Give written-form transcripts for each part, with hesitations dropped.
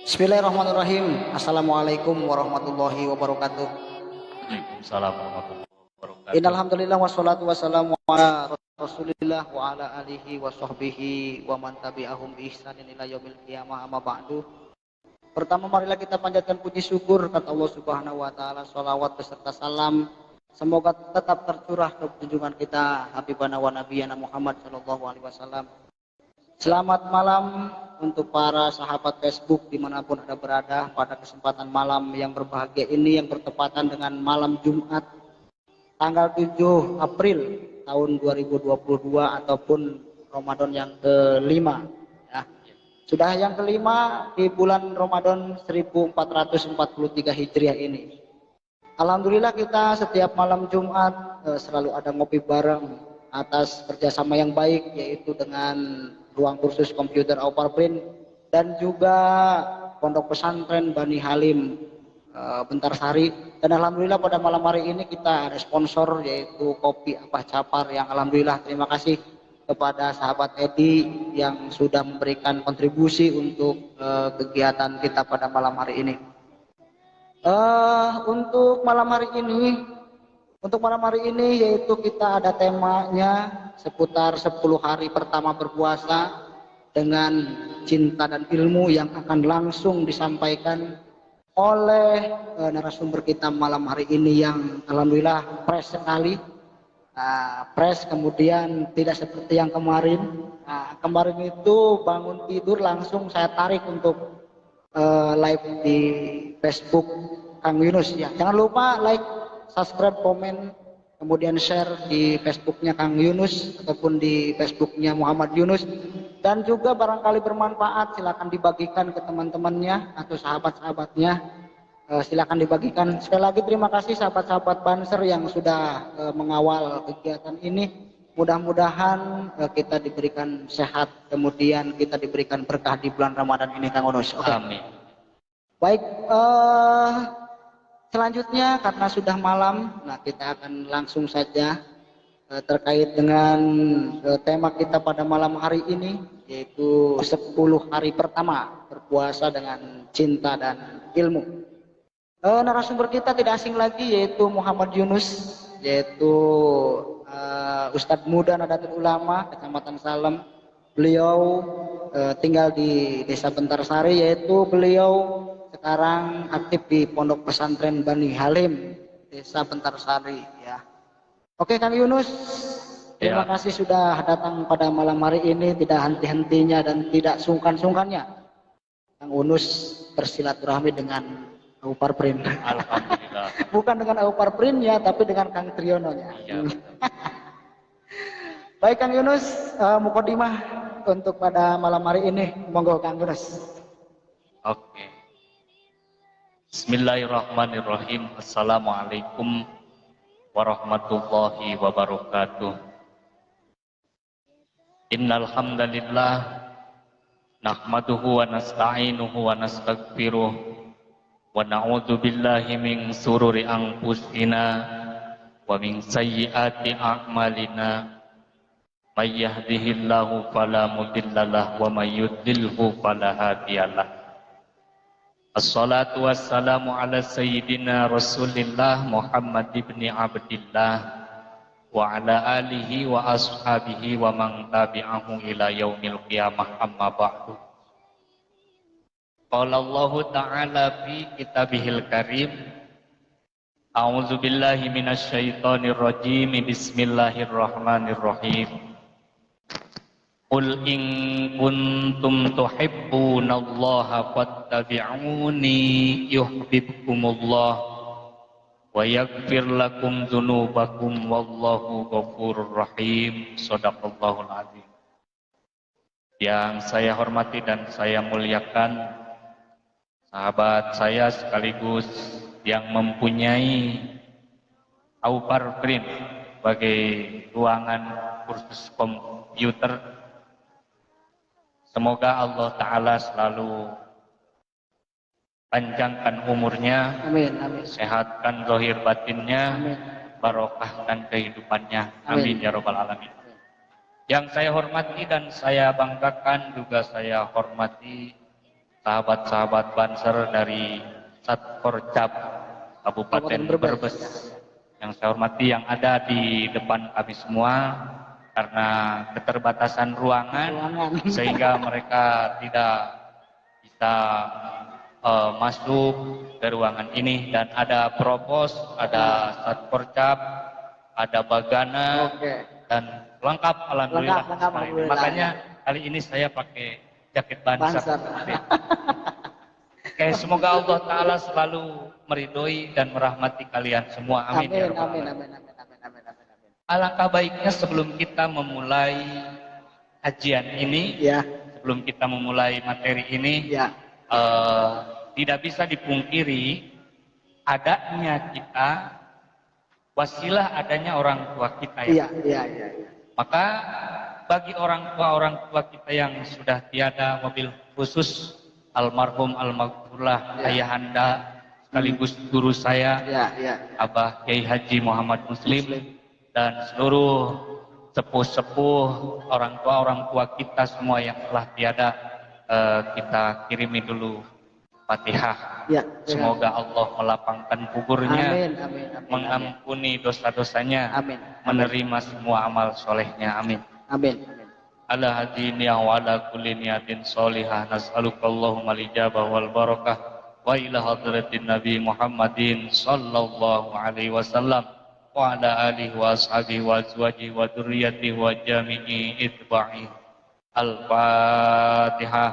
Bismillahirrahmanirrahim. Assalamualaikum warahmatullahi wabarakatuh. Waalaikumsalam warahmatullahi wabarakatuh. Innalhamdulillah wassalatu wassalamu ala Rasulillah wa ala alihi wa sahbihi wa man tabi'ahum bi ihsanin ila yaumil qiyamah amma ba'du. Pertama marilah kita panjatkan puji syukur kepada Allah Subhanahu wa taala, shalawat beserta salam semoga tetap tercurah ke junjungan kita Habibana wa Nabiyana Muhammad sallallahu alaihi wasallam. Selamat malam untuk para sahabat Facebook dimanapun Anda berada pada kesempatan malam yang berbahagia ini yang bertepatan dengan malam Jumat tanggal 7 April tahun 2022 ataupun Ramadan yang kelima ya. Sudah yang kelima di bulan Ramadan 1443 Hijriah ini. Alhamdulillah kita setiap malam Jumat selalu ada ngopi bareng atas kerjasama yang baik yaitu dengan ruang kursus komputer Aupar Print dan juga pondok pesantren Bani Halim Bentarsari. Dan alhamdulillah pada malam hari ini kita ada sponsor yaitu kopi Abah Capar yang alhamdulillah terima kasih kepada sahabat Edi yang sudah memberikan kontribusi untuk kegiatan kita pada malam hari ini. Untuk malam hari ini yaitu kita ada temanya seputar 10 hari pertama berpuasa dengan cinta dan ilmu yang akan langsung disampaikan oleh narasumber kita malam hari ini yang alhamdulillah fresh sekali. Fresh, kemudian tidak seperti yang kemarin. Kemarin itu bangun tidur langsung saya tarik untuk live di Facebook Kang Yunus ya. Jangan lupa like, subscribe, komen, kemudian share di Facebooknya Kang Yunus ataupun di Facebooknya Muhammad Yunus, dan juga barangkali bermanfaat silakan dibagikan ke teman-temannya atau sahabat-sahabatnya, silakan dibagikan. Sekali lagi terima kasih sahabat-sahabat Banser yang sudah mengawal kegiatan ini. Mudah-mudahan kita diberikan sehat, kemudian kita diberikan berkah di bulan Ramadan ini Kang Yunus. Okay. Amin. Baik, selanjutnya karena sudah malam, nah kita akan langsung saja terkait dengan tema kita pada malam hari ini yaitu 10 hari pertama berpuasa dengan cinta dan ilmu. Narasumber kita tidak asing lagi yaitu Muhammad Yunus, yaitu Ustadz Muda Nadatul Ulama Kecamatan Salem. Beliau tinggal di Desa Bentarsari, yaitu beliau sekarang aktif di Pondok Pesantren Bani Halim Desa Bentarsari ya. Oke Kang Yunus, terima kasih sudah datang pada malam hari ini, tidak henti-hentinya dan tidak sungkan-sungkannya Kang Yunus bersilaturahmi dengan Aupar Print. Alhamdulillah. Bukan dengan Aupar Print ya, tapi dengan Kang Triono ya. Iya. Baik Kang Yunus, mukadimah untuk pada malam hari ini, monggo Kang Yunus. Oke. Bismillahirrahmanirrahim. Assalamualaikum warahmatullahi wabarakatuh. Innal hamdalillah nahmaduhu wa nasta'inuhu wa nastaghfiruh wa na'udzu billahi min sururi anfusina wa min sayyiati a'malina. May yahdihillahu fala mudhillalah wa may yudlilhu fala hadiyalah. Assalatu wassalamu ala sayyidina Rasulillah Muhammad ibn Abdillah wa ala alihi wa ashabihi wa man tabi'ahu ila yaumil qiyamah amma ba'du. Qala Allah Ta'ala fi kitabihil karim, a'udzu billahi minasy syaithanir rajim, bismillahirrahmanirrahim. Qul in kuntum tuhibbunallaha fattabi'uni yuhibbukumullah wa yaghfir lakum dzunubakum wallahu ghafurur rahim. Shadaqallahul azim. Yang saya hormati dan saya muliakan sahabat saya sekaligus yang mempunyai Aupar Print sebagai ruangan kursus komputer. Semoga Allah Ta'ala selalu panjangkan umurnya, Amin, amin. Sehatkan zahir batinnya, Amin. Barokahkan kehidupannya. Amin. Amin ya Rabbal Alamin. Yang saya hormati dan saya banggakan juga saya hormati sahabat-sahabat Banser dari Satkorcap Kabupaten Brebes yang saya hormati, yang ada di depan kami semua karena keterbatasan ruangan sehingga mereka tidak bisa masuk ke ruangan ini, dan ada Propos, ada Satkorcap, ada Bagana, dan lengkap alhamdulillah. Lengkap, alhamdulillah. Makanya kali ini saya pakai jaket Banser. Oke, semoga Allah Ta'ala selalu meridhoi dan merahmati kalian semua. Amin. Amin, Ya Rabbal amin, Alamin. amin, amin, amin, amin, amin. Alangkah baiknya sebelum kita memulai kajian ini, Ya, sebelum kita memulai materi ini, ya, tidak bisa dipungkiri adanya kita, wasilah adanya orang tua kita ya. iya, iya, iya. Maka bagi orang tua kita yang sudah tiada, mobil khusus almarhum almarhumlah ayahanda sekaligus guru saya, Abah Kiai Haji Muhammad Muslim, dan seluruh sepuh-sepuh orang tua kita semua yang telah tiada, kita kirimi dulu Fatihah. Semoga Allah melapangkan kuburnya, mengampuni dosa-dosanya, menerima semua amal solehnya. Amin. Ala hadiniya wa ala kulli niyatin sholihah nas'alukallahumma al-ijabah wal barakah wa ila hadratin Nabi Muhammadin sallallahu alaihi wasallam wa ala alihi wa ashabihi wa azwajihi wa dzurriyyatihi wa jami'i itba'i. Al-Fatihah.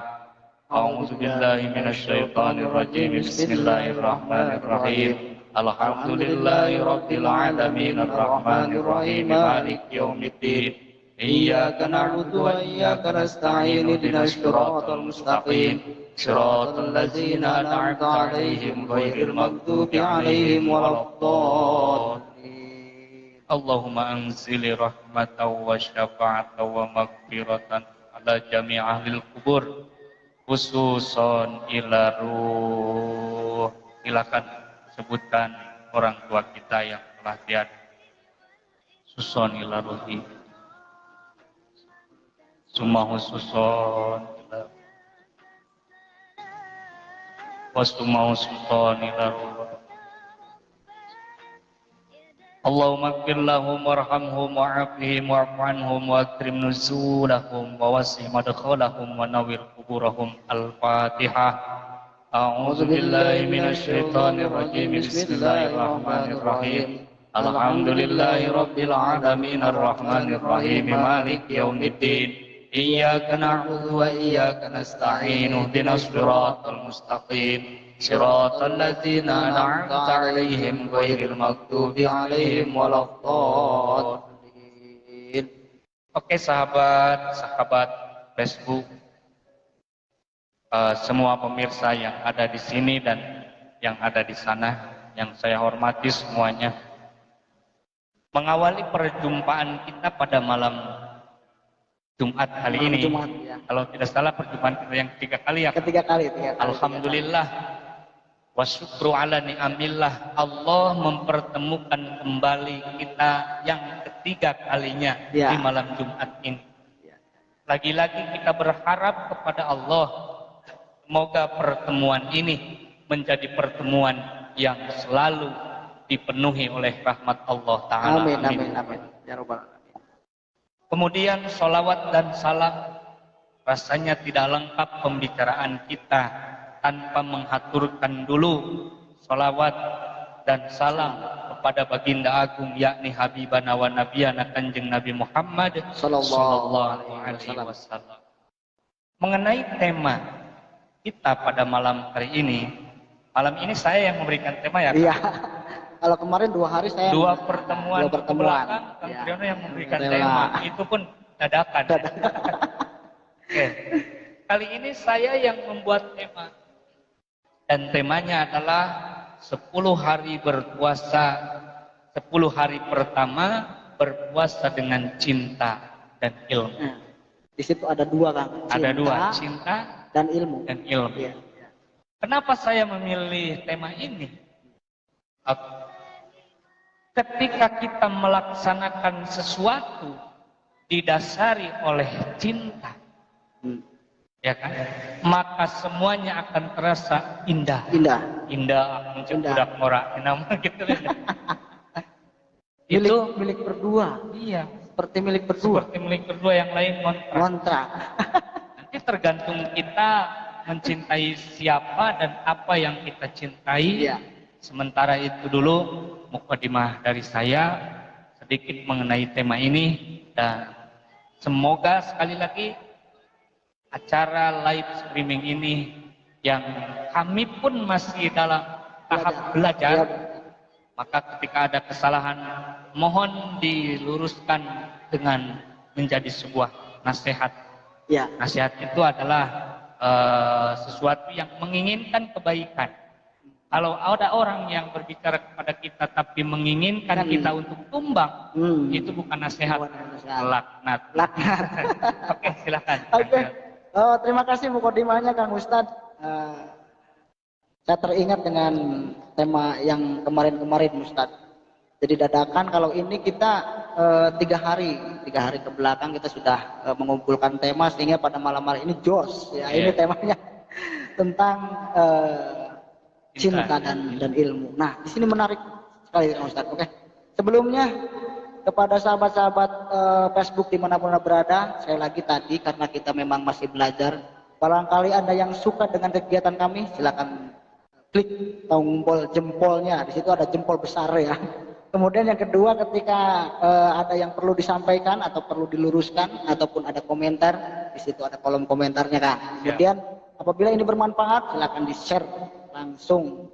A'udzu billahi minasy syaithanir rajim. Bismillahirrahmanirrahim. Alhamdulillahi rabbil alamin arrahmanir rahim maliki yaumiddin. Iyyaka na'budu wa iyyaka nasta'in ihdinas siratal mustaqim siratal ladzina an'amta 'alaihim ghairil maghdubi 'alaihim waladdallin. Allahumma anzil rahmatan wa syafa'atan wa maghfiratan ala jami' ahlil kubur khususon ila ruh. Silakan sebutkan orang tua kita yang telah tiada. Suson ila ruhi. Sumahu suson wasumahu suson ila ruh. Allahumma ighfir lahum warhamhum wa'afihim wa'fu anhum wa akrim nuzulahum wa wasi' madkhalahum wa nawwir quburahum. Al-Fatihah. A'udzu billahi minasy syaithanir rajim. Bismillahirrahmanirrahim. Alhamdulillahi rabbil alamin arrahmanir rahim maliki yaumiddin. Iyyaka na'budu wa iyyaka nasta'in ihdinas siratal mustaqim siratal ladzina an'amta 'alaihim ghairil maghdubi 'alaihim waladdallin. Oke sahabat Facebook, semua pemirsa yang ada di sini dan yang ada di sana, yang saya hormati semuanya. Mengawali perjumpaan kita pada malam Jumat kali ini, kalau tidak salah perjumpaan kita yang ketiga kali ya. Ketiga kali. Alhamdulillah wa syukru ala ni'amillah, Allah mempertemukan kembali kita yang ketiga kalinya di malam Jumat ini. Lagi-lagi kita berharap kepada Allah, semoga pertemuan ini menjadi pertemuan yang selalu dipenuhi oleh rahmat Allah Ta'ala. Amin. Ya Rabbal Alamin. Kemudian sholawat dan salam, rasanya tidak lengkap pembicaraan kita tanpa menghaturkan dulu sholawat dan salam kepada baginda agung, yakni Habibana wa Nabiyana Kanjeng Nabi Muhammad sallallahu alaihi wasallam. Mengenai tema kita pada malam hari ini, malam ini saya yang memberikan tema ya. Iya. Kalau kemarin 2 hari saya pertemuan kebelakang, Kang Triyono yang memberikan tema, itu pun dadakan. Oke. Kali ini saya yang membuat tema, dan temanya adalah 10 hari berpuasa, 10 hari pertama berpuasa dengan cinta dan ilmu. Di situ ada 2 Kang. Ada 2, cinta dan ilmu. Iya. Kenapa saya memilih tema ini? Ketika kita melaksanakan sesuatu didasari oleh cinta, ya kan? Maka semuanya akan terasa indah. Indah. Indah mencek Indah. budak norak nama gitu. Milik, Itu milik berdua. iya, Seperti milik berdua. seperti milik berdua, yang lain kontrak. Kontrak. Nanti tergantung kita mencintai siapa dan apa yang kita cintai. Iya. Sementara itu dulu mukadimah dari saya sedikit mengenai tema ini, dan semoga sekali lagi acara live streaming ini yang kami pun masih dalam tahap belajar, maka ketika ada kesalahan mohon diluruskan dengan menjadi sebuah nasihat. Ya. Nasihat itu adalah sesuatu yang menginginkan kebaikan. Kalau ada orang yang berbicara kepada kita tapi menginginkan kita untuk tumbang, itu bukan nasihat, laknat. Laknat. Oke, silakan. Oke. Terima kasih mukadimahnya Kang Ustadz. Saya teringat dengan tema yang kemarin-kemarin Ustadz. Jadi dadakan kalau ini kita 3 hari ke belakang kita sudah mengumpulkan tema sehingga pada malam hari ini jos. Ya, ini temanya tentang cinta dan ilmu. Nah, di sini menarik sekali Kang Ustadz. Oke. Sebelumnya kepada sahabat-sahabat Facebook dimanapun Anda berada, sekali lagi tadi karena kita memang masih belajar, barangkali Anda yang suka dengan kegiatan kami, silakan klik tombol jempolnya. Di situ ada jempol besar ya. Kemudian yang kedua, ketika ada yang perlu disampaikan atau perlu diluruskan ataupun ada komentar, di situ ada kolom komentarnya Kang. Kemudian apabila ini bermanfaat, silakan di-share langsung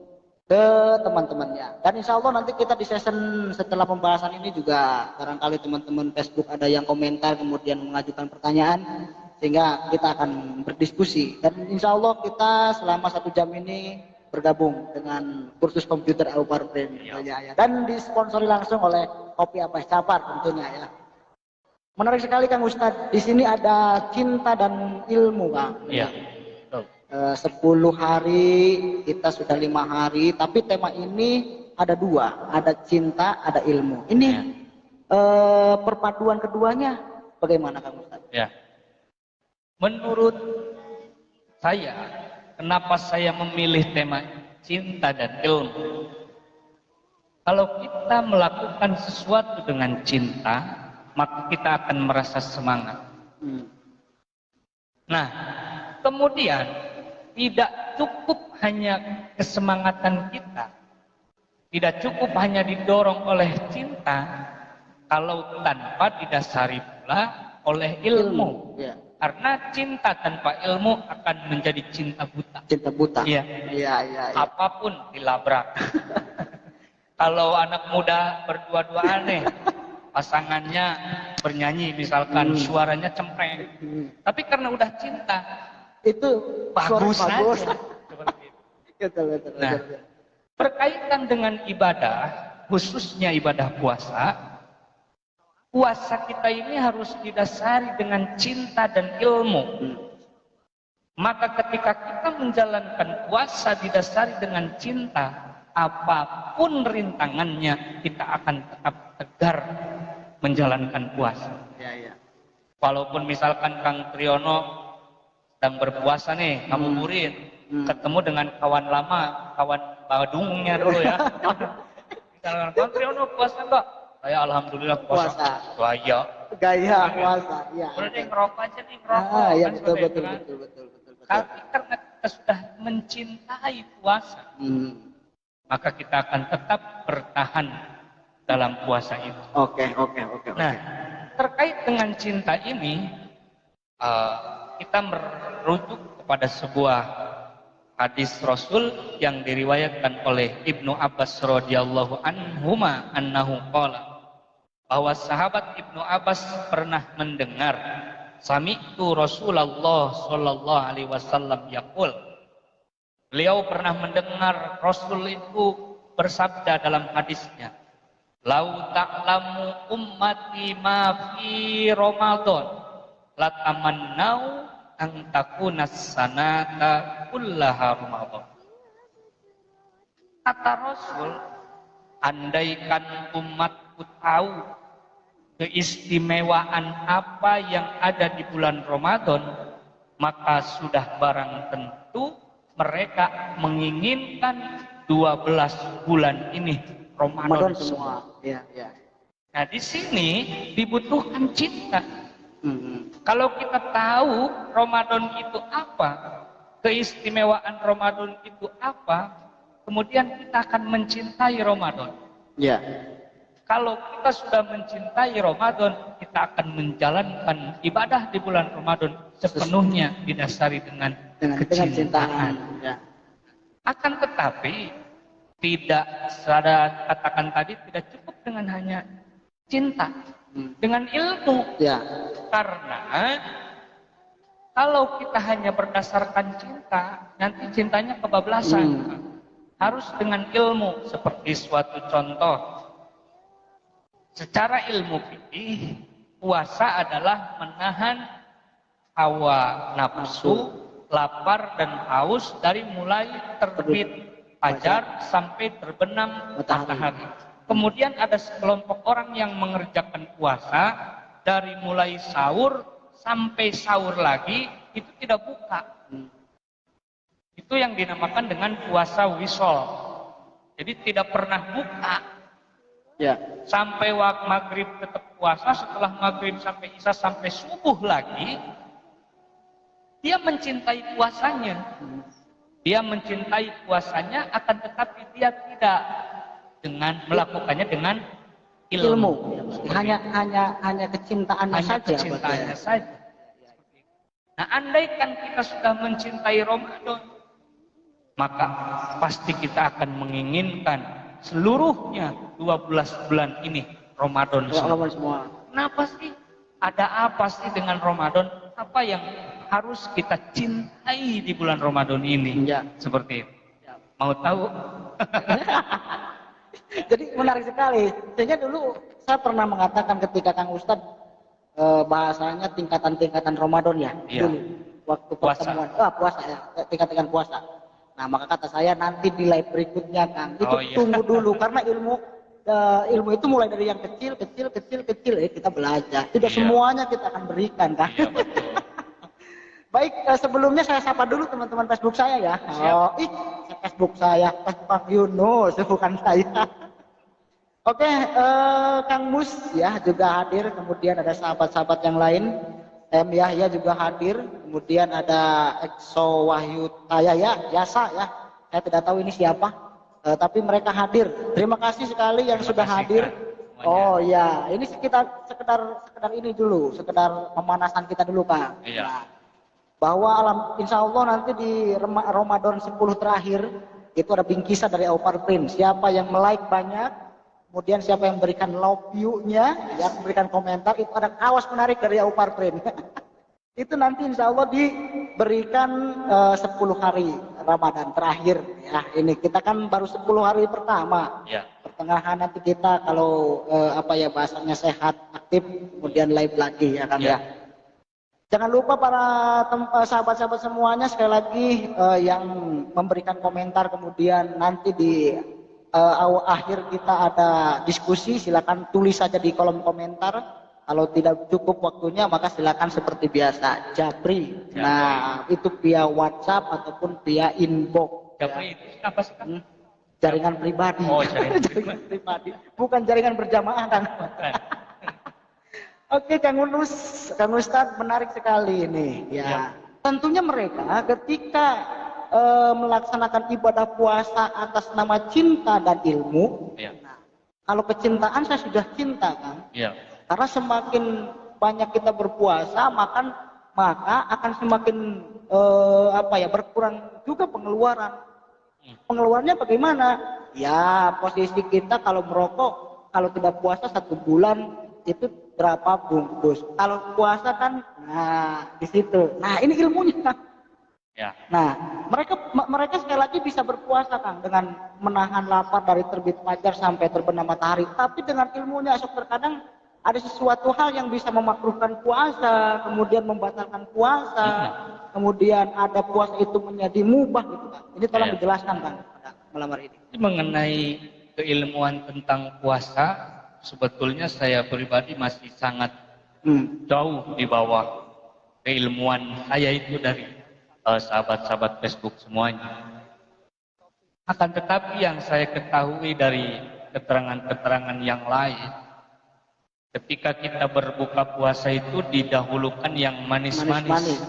ke teman-temannya. Dan insya Allah nanti kita di session setelah pembahasan ini juga barangkali teman-teman Facebook ada yang komentar kemudian mengajukan pertanyaan sehingga kita akan berdiskusi. Dan insya Allah kita selama 1 jam ini bergabung dengan kursus komputer Alpar Premium dan disponsori langsung oleh Kopi Abbas Capar tentunya ya. Menarik sekali Kang Ustadz. Di sini ada cinta dan ilmu Kang. Iya. 10 hari, kita sudah 5 hari, tapi tema ini ada 2, ada cinta, ada ilmu. Ini perpaduan keduanya bagaimana Kang Ustadz? Ya. Menurut saya, kenapa saya memilih tema cinta dan ilmu? Kalau kita melakukan sesuatu dengan cinta, maka kita akan merasa semangat. Nah, kemudian tidak cukup hanya kesemangatan kita, tidak cukup hanya didorong oleh cinta, kalau tanpa didasari pula oleh ilmu. Ya. Karena cinta tanpa ilmu akan menjadi cinta buta. Cinta buta. Iya. Iya. Apapun dilabrak. Kalau anak muda berdua-dua aneh, pasangannya bernyanyi misalkan suaranya cempreng, tapi karena udah cinta itu bagus bagus. aja. Betul. Nah, berkaitan dengan ibadah, khususnya ibadah puasa, puasa kita ini harus didasari dengan cinta dan ilmu. Maka ketika kita menjalankan puasa didasari dengan cinta, apapun rintangannya kita akan tetap tegar menjalankan puasa. Ya. Walaupun misalkan Kang Triyono sedang berpuasa nih, ngabuburit, ketemu dengan kawan lama, kawan badungnya dulu ya. Misalkan Kang Triyono puasa enggak? Saya alhamdulillah puasa. Gaya puasa. Ya. Udah nih ngerokok aja nih, ngerokok. Ya kan, betul. Tapi karena kita sudah mencintai puasa, maka kita akan tetap bertahan dalam puasa itu. Oke. Nah, terkait dengan cinta ini, kita merujuk kepada sebuah hadis Rasul yang diriwayatkan oleh Ibnu Abbas radhiyallahu anhuma annahu qala, bahwa sahabat Ibnu Abbas pernah mendengar sami'tu Rasulullah sallallahu alaihi wasallam yaqul, beliau pernah mendengar Rasul itu bersabda dalam hadisnya, lau ta'lamu ummati ma fi Ramadan latamannau ang takuna sanata kullaha Ramadan. Kata Rasul, andaikan umatku tahu keistimewaan apa yang ada di bulan Ramadan, maka sudah barang tentu mereka menginginkan 12 bulan ini Ramadan semua. Ya, ya. Nah, di sini dibutuhkan cinta. Hmm. Kalau kita tahu Ramadan itu apa, keistimewaan Ramadan itu apa, kemudian kita akan mencintai Ramadan. Ya. Kalau kita sudah mencintai Ramadan, kita akan menjalankan ibadah di bulan Ramadan sepenuhnya didasari dengan kecintaan. Ya. Akan tetapi tidak, saya katakan tadi, tidak cukup dengan hanya cinta, dengan ilmu. Ya. Karena kalau kita hanya berdasarkan cinta, nanti cintanya kebablasan. Harus dengan ilmu. Seperti suatu contoh, secara ilmu fikih, puasa adalah menahan hawa nafsu, lapar dan haus dari mulai terbit fajar sampai terbenam matahari. Kemudian ada sekelompok orang yang mengerjakan puasa dari mulai sahur sampai sahur lagi itu tidak buka. Itu yang dinamakan dengan puasa wisol. Jadi tidak pernah buka. Ya. Sampai waktu maghrib tetap puasa, setelah maghrib sampai isya sampai subuh lagi, dia mencintai puasanya. Dia mencintai puasanya, akan tetapi dia tidak dengan melakukannya dengan ilmu. Hanya kecintaannya Hanya saja. kecintaannya saja. Nah, andaikan kita sudah mencintai Ramadan, maka pasti kita akan menginginkan seluruhnya 12 bulan ini Ramadan semua. Kenapa sih? Ada apa sih dengan Ramadan? Apa yang harus kita cintai di bulan Ramadan ini? Ya. Seperti itu. Mau tahu? Jadi menarik sekali. Sehingga dulu saya pernah mengatakan ketika Kang Ustadz bahasanya tingkatan-tingkatan Ramadan ya. Iya. Dulu waktu pertemuan puasa ya, tingkatan puasa. Nah, maka kata saya nanti di live berikutnya Kang, itu tunggu dulu karena ilmu itu mulai dari yang kecil kita belajar. Tidak semuanya kita akan berikan kan. Iya, betul. Baik, sebelumnya saya sapa dulu teman-teman Facebook saya ya. Facebook saya Pak Yunus, bukan saya. Oke, Kang Mus ya juga hadir, kemudian ada sahabat-sahabat yang lain. Yahya juga hadir, kemudian ada Exo Wahyu Yasa ya. Saya tidak tahu ini siapa, tapi mereka hadir. Terima kasih sekali yang sudah hadir. Oh ya, ini sekedar ini dulu, sekedar pemanasan kita dulu Kak. Iya. Bahwa insya Allah nanti di Ramadan 10 terakhir itu ada bingkisan dari Aupar Print. Siapa yang like banyak, kemudian siapa yang memberikan love you-nya, yang memberikan komentar, itu ada kaos menarik dari Aupar Print. Itu nanti insya Allah diberikan 10 hari Ramadan terakhir. Ya, ini kita kan baru 10 hari pertama. Ya. Pertengahan nanti kita kalau bahasanya sehat, aktif, kemudian live lagi ya kan ya. Jangan lupa para sahabat-sahabat semuanya sekali lagi yang memberikan komentar, kemudian nanti di akhir kita ada diskusi, silakan tulis saja di kolom komentar. Kalau tidak cukup waktunya maka silakan seperti biasa Japri. Nah, itu via WhatsApp ataupun via inbox. Japri itu apa sih Kang? Jaringan pribadi. Oh, jaringan pribadi. Bukan jaringan berjamaah Kang. Oke, Kang Ustadz, menarik sekali ini. Ya. Tentunya mereka ketika melaksanakan ibadah puasa atas nama cinta dan ilmu. Ya. Nah, kalau kecintaan saya sudah cinta, Kang. Ya. Karena semakin banyak kita berpuasa, maka akan semakin berkurang juga pengeluaran. Pengeluarannya bagaimana? Ya, posisi kita kalau merokok, kalau tidak puasa 1 bulan itu berapa bungkus. Kalau puasa kan, nah di situ. Nah ini ilmunya. Ya. Nah mereka sekali lagi bisa berpuasa Kang dengan menahan lapar dari terbit fajar sampai terbenam matahari. Tapi dengan ilmunya terkadang ada sesuatu hal yang bisa memakruhkan puasa, kemudian membatalkan puasa, kemudian ada puasa itu menjadi mubah gitu Kang. Ini tolong dijelaskan Kang pada malam hari ini. Mengenai keilmuan tentang puasa, sebetulnya saya pribadi masih sangat jauh di bawah keilmuan saya itu dari sahabat-sahabat Facebook semuanya. Akan tetapi yang saya ketahui dari keterangan-keterangan yang lain, ketika kita berbuka puasa itu didahulukan yang manis-manis.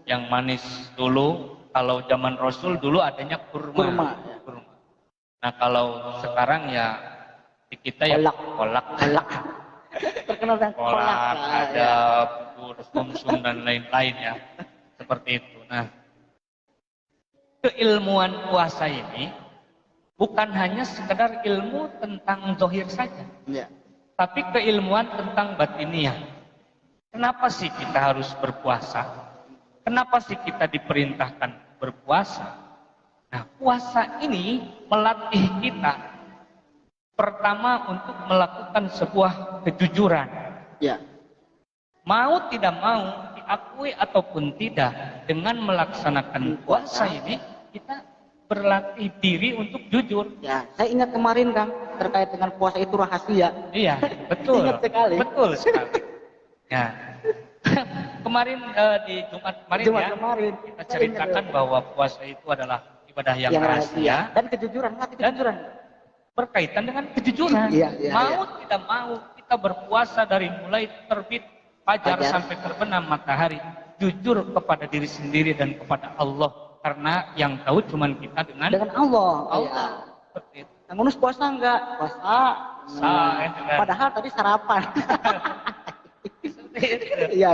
Yang manis dulu, kalau zaman Rasul dulu adanya kurma. Kurma. Nah kalau sekarang ya di kita ya kolak. Terkenal dengan kolak. Ada bubur, sumsum dan lain-lain ya. Seperti itu. Nah, keilmuan puasa ini bukan hanya sekedar ilmu tentang zahir saja, tapi keilmuan tentang batiniah. Kenapa sih kita harus berpuasa? Kenapa sih kita diperintahkan berpuasa? Nah, puasa ini melatih kita pertama untuk melakukan sebuah kejujuran. Mau tidak mau, diakui ataupun tidak, dengan melaksanakan puasa ini kita berlatih diri untuk jujur. Ya, saya ingat kemarin Kang, terkait dengan puasa itu rahasia. Iya, betul. Ingat sekali. Betul sekali. Ya. Kemarin di Jumat kemarin kita ceritakan bahwa puasa itu adalah ibadah yang rahasia dan kejujuran, kejujuran. Berkaitan dengan kejujuran. Mau tidak mau kita berpuasa dari mulai terbit fajar sampai terbenam matahari, jujur kepada diri sendiri dan kepada Allah, karena yang tahu cuma kita dengan Allah. Seperti itu. Yang ngurus puasa enggak? Puasa. Padahal tadi sarapan. Iya.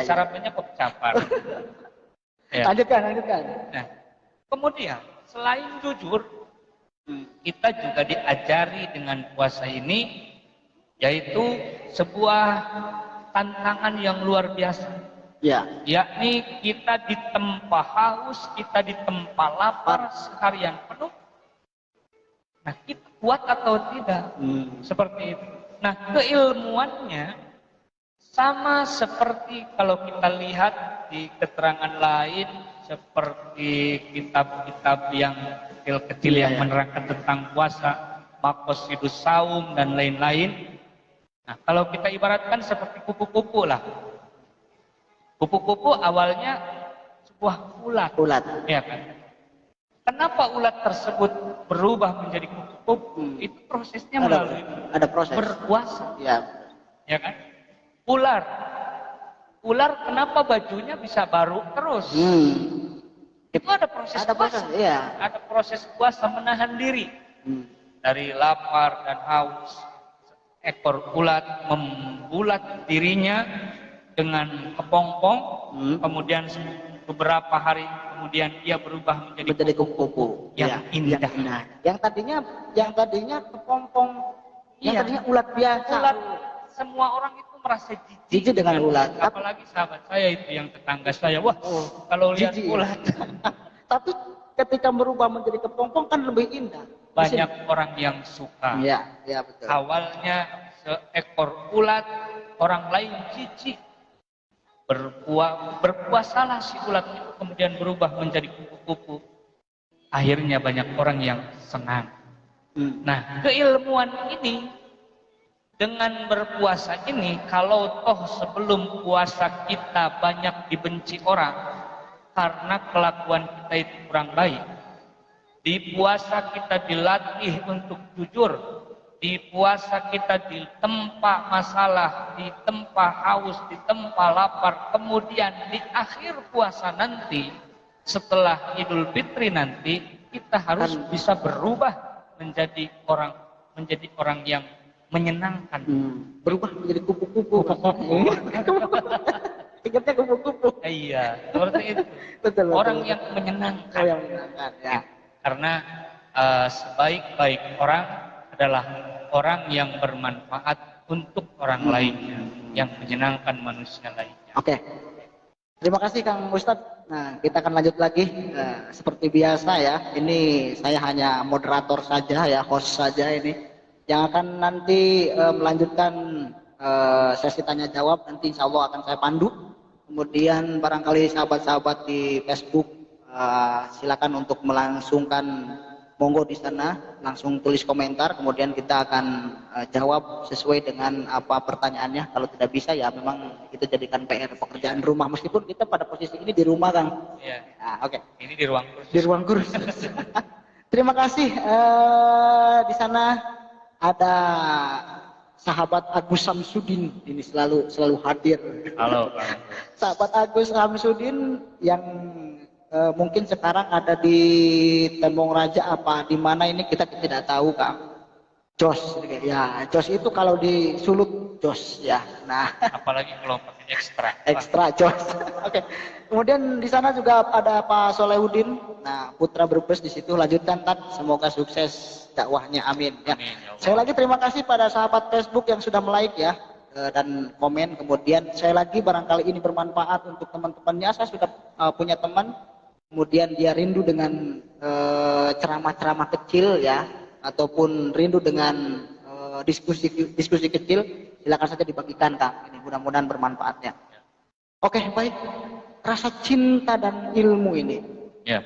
Sarapannya kopi capar. Lanjutkan. Nah, kemudian selain jujur, kita juga diajari dengan puasa ini, yaitu sebuah tantangan yang luar biasa. Yakni kita ditempa haus, kita ditempa lapar seharian penuh. Nah, kita kuat atau tidak? Seperti itu. Nah, keilmuannya sama seperti kalau kita lihat di keterangan lain, seperti kitab-kitab yang kecil-kecil yang menerangkan tentang puasa, Maqasidus Shaum dan lain-lain. Nah, kalau kita ibaratkan seperti kupu-kupu lah. Kupu-kupu awalnya sebuah ulat. Ya kan? Kenapa ulat tersebut berubah menjadi kupu-kupu? Itu prosesnya melalui berpuasa. Ya kan? Ular kenapa bajunya bisa baru terus? Itu ada proses puasa. Ada proses puasa menahan diri dari lapar dan haus. Ekor ulat membulat dirinya dengan kepompong, kemudian beberapa hari kemudian ia berubah menjadi kupu-kupu yang indah. Yang tadinya kepompong, yang tadinya ulat biasa. Semua orang itu merasa jijik dengan ulat. Apalagi sahabat saya itu yang tetangga saya, wah kalau lihat ulat. Tapi ketika berubah menjadi kepompong kan lebih indah. Banyak orang yang suka. Iya betul. Awalnya seekor ulat, orang lain jijik. Berpuasalah si ulat itu kemudian berubah menjadi kupu-kupu. Akhirnya banyak orang yang senang. Nah, keilmuan ini dengan berpuasa ini, kalau toh sebelum puasa kita banyak dibenci orang karena kelakuan kita itu kurang baik, di puasa kita dilatih untuk jujur, di puasa kita ditempa masalah, ditempa haus, ditempa lapar, kemudian di akhir puasa nanti, setelah Idul Fitri nanti, kita harus bisa berubah menjadi orang yang menyenangkan. Berubah menjadi kupu-kupu. Ingatnya kupu-kupu. Iya, seperti itu. Betul. Orang yang menyenangkan. Ya. Karena sebaik-baik orang adalah orang yang bermanfaat untuk orang lainnya, yang menyenangkan manusia lainnya. Oke. Terima kasih Kang Ustadz. Nah, kita akan lanjut lagi. Seperti biasa ya, ini saya hanya moderator saja ya, host saja ini. Yang akan nanti melanjutkan sesi tanya jawab, nanti insya Allah akan saya pandu. Kemudian barangkali sahabat-sahabat di Facebook silakan untuk melangsungkan monggo di sana langsung tulis komentar, kemudian kita akan jawab sesuai dengan apa pertanyaannya. Kalau tidak bisa ya memang itu jadikan PR pekerjaan rumah, meskipun kita pada posisi ini di rumah, Kang. Iya. Nah, oke. Ini di ruang kursus. Di ruang kursus. Terima kasih. Di sana ada sahabat Agus Samsudin, ini selalu hadir. Halo, Kang. Sahabat Agus Samsudin yang mungkin sekarang ada di Tembong Raja apa di mana ini kita tidak tahu, Kang. Jos, ya Jos itu kalau di Sulut Jos ya. Nah, Apalagi kalau pakai ekstra. ekstra Jos. Oke. Kemudian di sana juga ada Pak Solehudin. Nah, putra Brebes di situ. Lanjutkan Tat. Semoga sukses dakwahnya. Amin. Ya. Amin, ya Allah. Saya lagi terima kasih pada sahabat Facebook yang sudah like ya dan komen. Kemudian saya lagi barangkali ini bermanfaat untuk teman-temannya. Saya sudah punya teman. Kemudian dia rindu dengan ceramah-ceramah kecil ya, ataupun rindu dengan diskusi kecil, silakan saja dibagikan, Kang. Ini mudah-mudahan bermanfaat ya. Oke, baik. Rasa cinta dan ilmu ini. Ya.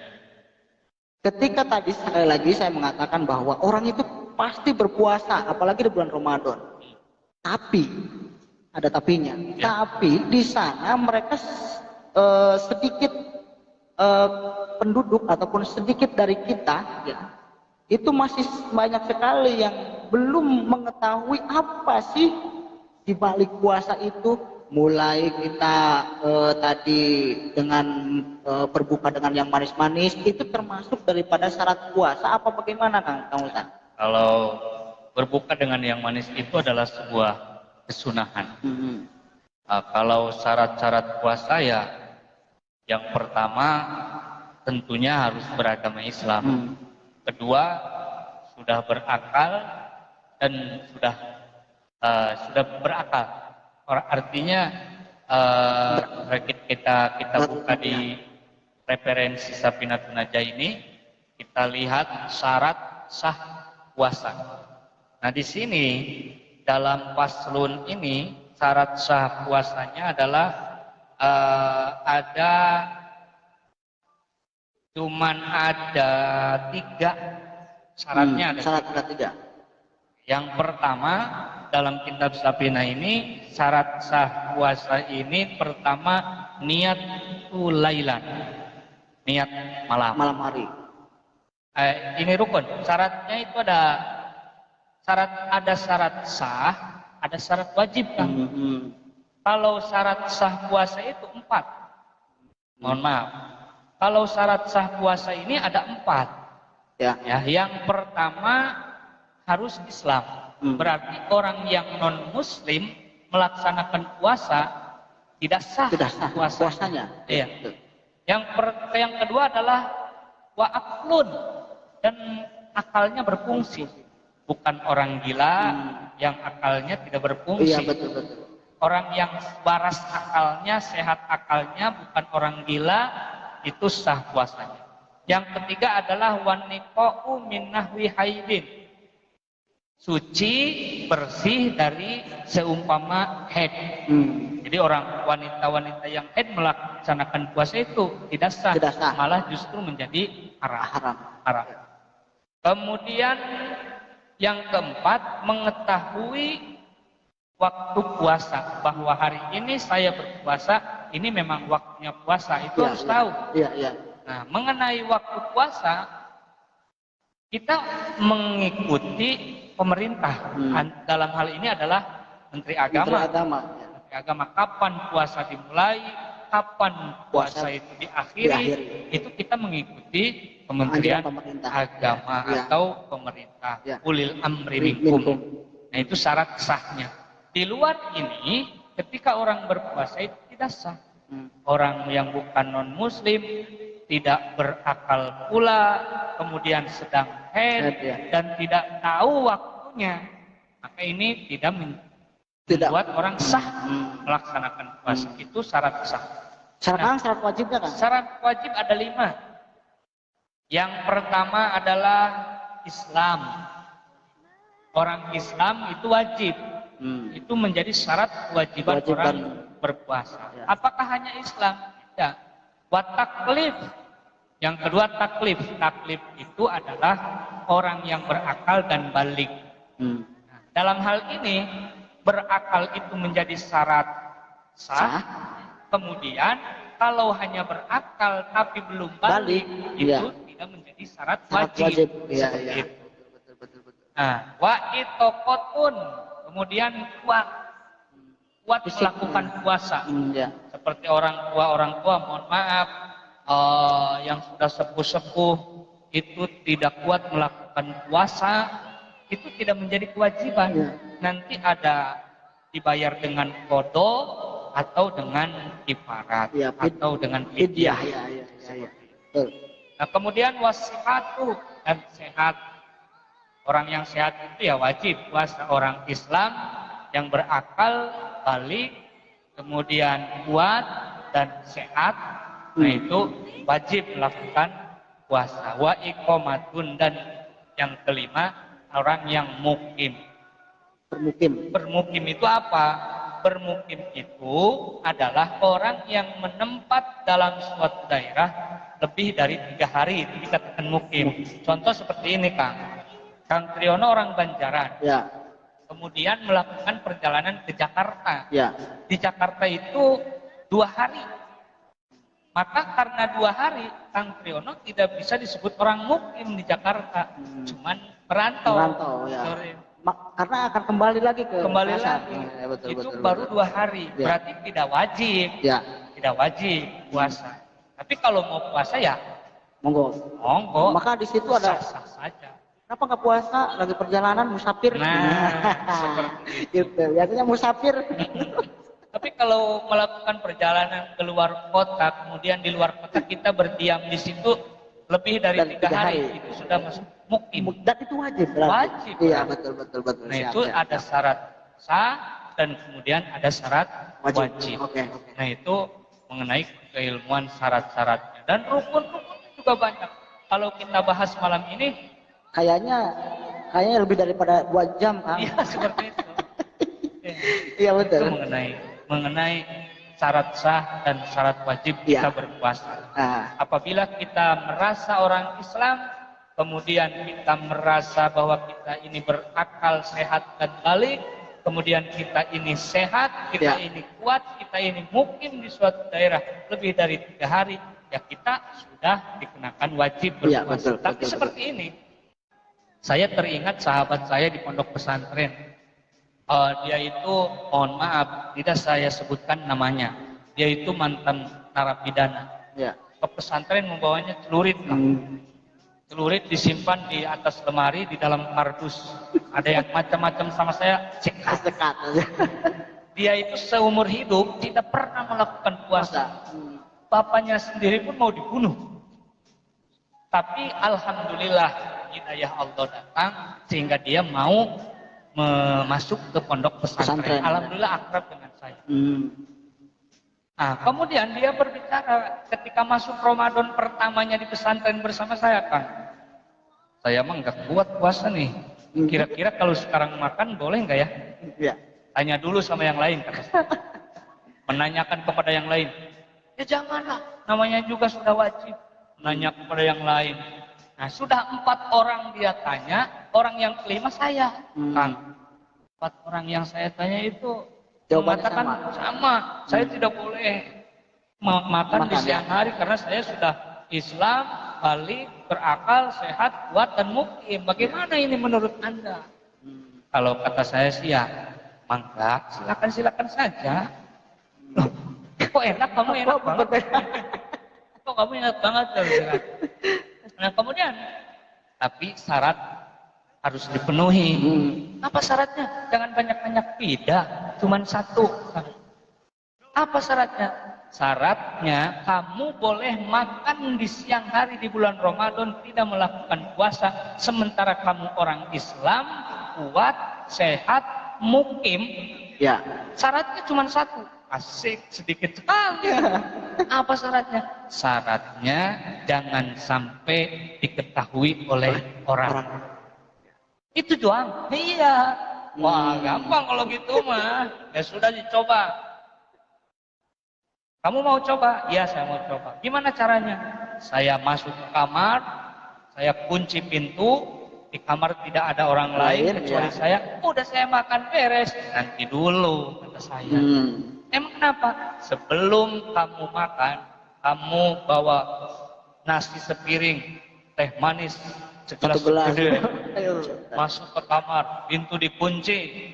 Ketika tadi sekali lagi saya mengatakan bahwa orang itu pasti berpuasa, apalagi di bulan Ramadan. Tapi ada tapinya. Ya. Tapi di sana mereka sedikit penduduk ataupun sedikit dari kita ya, itu masih banyak sekali yang belum mengetahui apa sih di balik puasa itu. Mulai kita tadi dengan berbuka dengan yang manis-manis, itu termasuk daripada syarat puasa apa bagaimana, Kang Ustaz? Kalau berbuka dengan yang manis itu adalah sebuah kesunahan. Kalau syarat-syarat puasa ya, yang pertama tentunya harus beragama Islam. Kedua, sudah berakal dan sudah berakal. Artinya kita buka di referensi Safinatun Najah ini, kita lihat syarat sah puasa. Nah, di sini dalam paslon ini syarat sah puasanya adalah cuman ada 3 syaratnya. Syarat ada 3. Yang pertama dalam kitab Safinah ini syarat sah puasa ini pertama niat lailan, niat malam hari. Ini rukun. Syaratnya itu ada syarat sah, ada syarat wajib, kan? Kalau syarat sah puasa itu 4. Mohon maaf. Kalau syarat sah puasa ini ada 4. Ya, yang pertama harus Islam. Berarti orang yang non Muslim melaksanakan puasa tidak sah puasanya. Iya. Yang kedua adalah wa'aqlun, dan akalnya berfungsi. Bukan orang gila yang akalnya tidak berfungsi. Iya, betul. Orang yang waras akalnya, sehat akalnya, bukan orang gila, itu sah puasanya. Yang ketiga adalah waniqa'u min nahwi haidin. Suci, bersih dari seumpama haid. Jadi wanita-wanita yang haid melaksanakan puasa itu tidak sah. Malah justru menjadi haram. Kemudian yang keempat, mengetahui waktu puasa, bahwa hari ini saya berpuasa, ini memang waktunya puasa, itu harus tahu. Nah, mengenai waktu puasa, kita mengikuti pemerintah. Dalam hal ini adalah Menteri Agama. Menteri Agama, kapan puasa dimulai, kapan puasa itu diakhiri, itu kita mengikuti Kementerian Agama atau pemerintah. Ulil amri minkum. Nah, itu syarat sahnya. Di luar ini, ketika orang berpuasa itu tidak sah. Orang yang bukan non-muslim, tidak berakal pula, kemudian sedang haid dan tidak tahu waktunya, maka ini tidak membuat orang sah melaksanakan puasa. Itu syarat sah. Syarat wajibnya, kan? Syarat wajib ada 5. Yang pertama adalah Islam. Orang Islam itu wajib. Itu menjadi syarat kewajiban orang berpuasa. Apakah hanya Islam? Tidak. Wa taklif, Yang kedua taklif. Taklif itu adalah orang yang berakal dan balik. Hmm. Nah, dalam hal ini berakal itu menjadi syarat sah. Kemudian kalau hanya berakal tapi belum balik, itu tidak menjadi syarat wajib. Iya, iya. Betul. Nah, wa itokotun, kemudian kuat melakukan puasa. Ya. Seperti orang tua, mohon maaf, yang sudah sepuh-sepuh itu tidak kuat melakukan puasa, itu tidak menjadi kewajiban. Ya. Nanti ada dibayar dengan qada atau dengan kifarat Ya, atau dengan fidyah. Ya. Betul. Nah, kemudian wasihatu dan sehat. Orang yang sehat itu ya wajib puasa. Orang Islam yang berakal, balik, kemudian kuat dan sehat, nah itu wajib melakukan puasa. Wa iqamatun, dan yang kelima orang yang mukim. Bermukim itu apa? Bermukim itu adalah orang yang menempat dalam suatu daerah lebih dari 3 hari, itu dikatakan mukim. Contoh seperti ini, Kang Triyono orang Banjaran. Ya. Kemudian melakukan perjalanan ke Jakarta. Ya. Di Jakarta itu 2 hari. Maka karena 2 hari, Kang Triyono tidak bisa disebut orang mukim di Jakarta. Cuman merantau. Ya. Sorry. Karena akan kembali lagi ke pasar. Lagi. Ya, betul, Baru 2 hari. Ya. Berarti tidak wajib. Ya. Tidak wajib puasa. Tapi kalau mau puasa ya Monggo. Maka di situ ada sah-sah saja. Kenapa nggak puasa? Lagi perjalanan musafir. Seperti itu. Gitu. Biasanya musafir. Tapi kalau melakukan perjalanan ke luar kota, kemudian di luar kota kita berdiam di situ lebih dari 3 hari, itu sudah masuk mukim. Dan itu wajib. Wajib. Iya, betul. Nah, itu ada syarat sah dan kemudian ada syarat wajib. Oke. Nah, itu mengenai keilmuan syarat-syaratnya. Dan rukun-rukunnya juga banyak. Kalau kita bahas malam ini, kayaknya lebih daripada 2 jam, Kang. iya, seperti itu. Iya, betul. Itu mengenai syarat sah dan syarat wajib kita berpuasa. Apabila kita merasa orang Islam, kemudian kita merasa bahwa kita ini berakal, sehat dan balik, kemudian kita ini sehat, kita ini kuat, kita ini mukim di suatu daerah lebih dari 3 hari, ya kita sudah dikenakan wajib berpuasa. Tapi seperti ini, saya teringat sahabat saya di pondok pesantren. Dia itu, mohon maaf, tidak saya sebutkan namanya. Dia itu mantan narapidana. Ya. Ke pesantren membawanya celurit. Celurit disimpan di atas lemari di dalam kardus. Ada yang macam-macam sama saya, cekat. Dia itu seumur hidup tidak pernah melakukan puasa. Bapaknya sendiri pun mau dibunuh. Tapi alhamdulillah hidayah Allah datang sehingga dia mau masuk ke pondok pesantren. Alhamdulillah akrab dengan saya. Nah, kemudian dia berbicara ketika masuk Ramadan pertamanya di pesantren bersama saya, Kang. Saya emang nggak kuat puasa nih. Kira-kira kalau sekarang makan boleh nggak ya? Iya. Tanya dulu sama yang lain, kata saya. Menanyakan kepada yang lain. Ya janganlah, namanya juga sudah wajib. Menanya kepada yang lain. Nah, sudah 4 orang dia tanya, orang yang kelima saya. Kang, 4 orang yang saya tanya itu mengatakan sama. Saya tidak boleh makan di siang hari karena saya sudah Islam, balik, berakal, sehat, kuat, dan mukim. Bagaimana ini menurut Anda? Kalau kata saya sih ya, mangga, silakan saja. Loh, kok enak, kamu enak banget. Kok kamu enak banget. Nah, kemudian, tapi syarat harus dipenuhi. Apa syaratnya? Jangan banyak-banyak, tidak, cuman 1. Apa syaratnya? Syaratnya kamu boleh makan di siang hari di bulan Ramadan, tidak melakukan puasa, sementara kamu orang Islam, kuat, sehat, mukim. Ya. Syaratnya cuma 1. Asik, sedikit sekali. Apa syaratnya? Syaratnya jangan sampai diketahui oleh orang. Itu doang. Iya. Wah, gampang kalau gitu mah. Ya sudah dicoba. Kamu mau coba? Iya, saya mau coba. Gimana caranya? saya masuk ke kamar, saya kunci pintu, di kamar tidak ada orang lain kecuali saya. Udah saya makan beres, nanti dulu kata saya. Emang kenapa? Sebelum kamu makan, kamu bawa nasi sepiring, teh manis segelas gede, masuk ke kamar, pintu dikunci.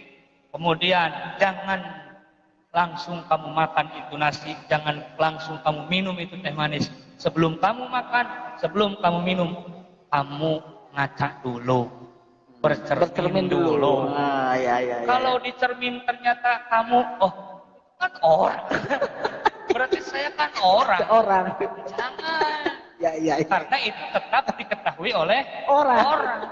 Kemudian jangan langsung kamu makan itu nasi, jangan langsung kamu minum itu teh manis. Sebelum kamu makan, sebelum kamu minum, kamu ngaca dulu, bercermin dulu. Ya. Kalau di cermin ternyata kamu, oh kan orang, berarti saya kan orang. Jangan. Ya. Karena itu tetap diketahui oleh Orang.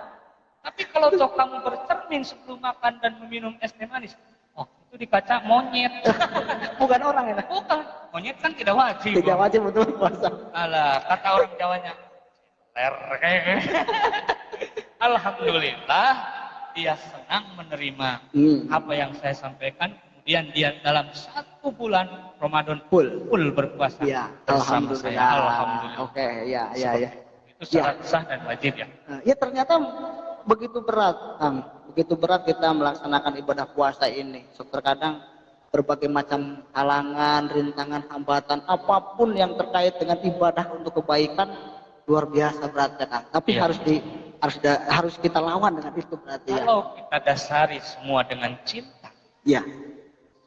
Tapi kalau toh kamu bercermin sebelum makan dan meminum es teh manis, oh itu dikaca monyet. Bukan orang ya? Bukan, monyet kan tidak wajib. Tidak wajib betul puasa. Alah, kata orang Jawanya, alhamdulillah dia senang menerima apa yang saya sampaikan. Kemudian dia dalam 1 bulan Ramadan full berpuasa bersama saya. Alhamdulillah. Oke, ya. Itu syarat sah dan wajib ya. Ya ternyata begitu berat, Kang. Begitu berat kita melaksanakan ibadah puasa ini. Terkadang berbagai macam halangan, rintangan, hambatan, apapun yang terkait dengan ibadah untuk kebaikan luar biasa beratnya, Kang. Tapi harus kita lawan dengan itu berarti ya. Kalau kita dasari semua dengan cinta. Ya.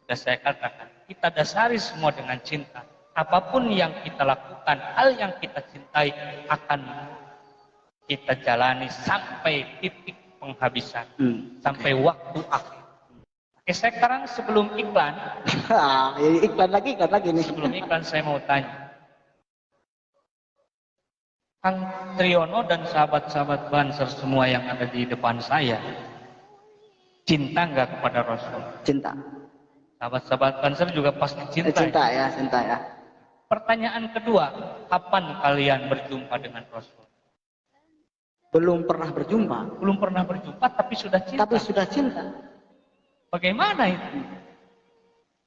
Sudah saya katakan, kita dasari semua dengan cinta. Apapun yang kita lakukan, hal yang kita cintai akan kita jalani sampai titik penghabisan, sampai waktu akhir. Oke, sekarang sebelum iklan, iklan lagi nih. Sebelum iklan saya mau tanya, Kang Triyono dan sahabat-sahabat Banser semua yang ada di depan saya, cinta nggak kepada Rasul? Cinta. Sahabat-sahabat Banser juga pasti cinta. Cinta ya. Pertanyaan kedua, kapan kalian berjumpa dengan Rasul? Belum pernah berjumpa. Belum pernah berjumpa tapi sudah cinta. Bagaimana itu?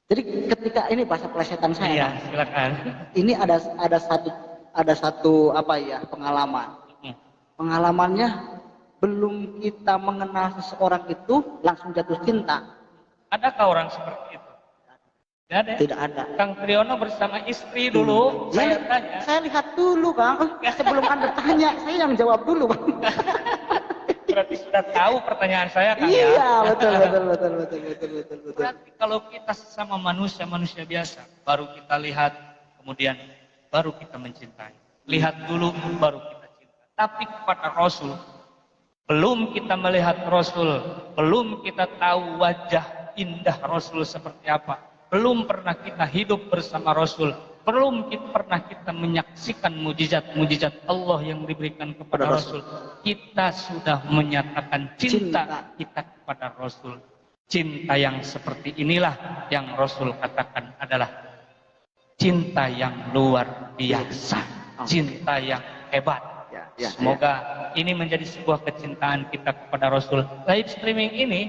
Jadi ketika ini bahasa pelesetan saya. Iya, silakan. Ini ada satu pengalaman. Pengalamannya belum kita mengenal seseorang itu langsung jatuh cinta. Adakah orang seperti itu? Tidak ada. Kang Triyono bersama istri dulu. Saya tanya. Saya lihat dulu, Kang. Sebelum Anda tanya, saya yang jawab dulu, Bang. Berarti sudah tahu pertanyaan saya, Kang? Iya, betul. Berarti kalau kita sesama manusia biasa, baru kita lihat, kemudian baru kita mencintai. Lihat dulu, baru kita cinta. Tapi kepada Rasul, belum kita melihat Rasul, belum kita tahu wajah indah Rasul seperti apa, belum pernah kita hidup bersama Rasul, belum pernah kita menyaksikan mujizat-mujizat Allah yang diberikan kepada Rasul, kita sudah menyatakan cinta kita kepada Rasul. Cinta yang seperti inilah yang Rasul katakan adalah cinta yang luar biasa, cinta yang hebat. Semoga ini menjadi sebuah kecintaan kita kepada Rasul. Live streaming ini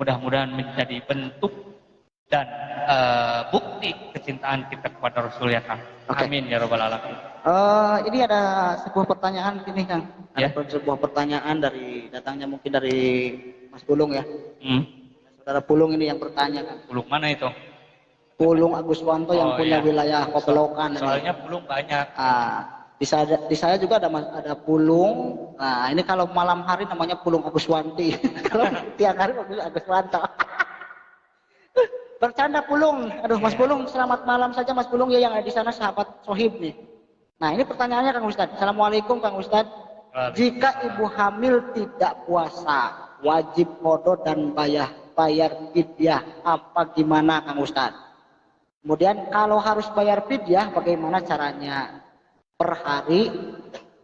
mudah-mudahan menjadi bentuk dan bukti kecintaan kita kepada Rasul ya, Kang. Amin ya rabbal alamin. Ini ada sebuah pertanyaan ini, Kang. Ada sebuah pertanyaan datangnya mungkin dari Mas Pulung ya. Saudara Pulung ini yang bertanya, Kang. Pulung mana itu? Pulung Aguswanto yang punya wilayah Kopelokan. Soalnya Pulung banyak. Di saya juga ada Pulung. Nah, ini kalau malam hari namanya Pulung Aguswanti. Kalau tiap hari namanya Aguswanto. Bercanda Pulung. Aduh, Mas Pulung, selamat malam saja Mas Pulung ya, yang ada di sana sahabat Sohib nih. Nah, ini pertanyaannya Kang Ustadz. Assalamualaikum Kang Ustadz. Jika ibu hamil tidak puasa, wajib qadha dan bayar fidyah, apa gimana Kang Ustadz? Kemudian kalau harus bayar fidyah, bagaimana caranya? Per hari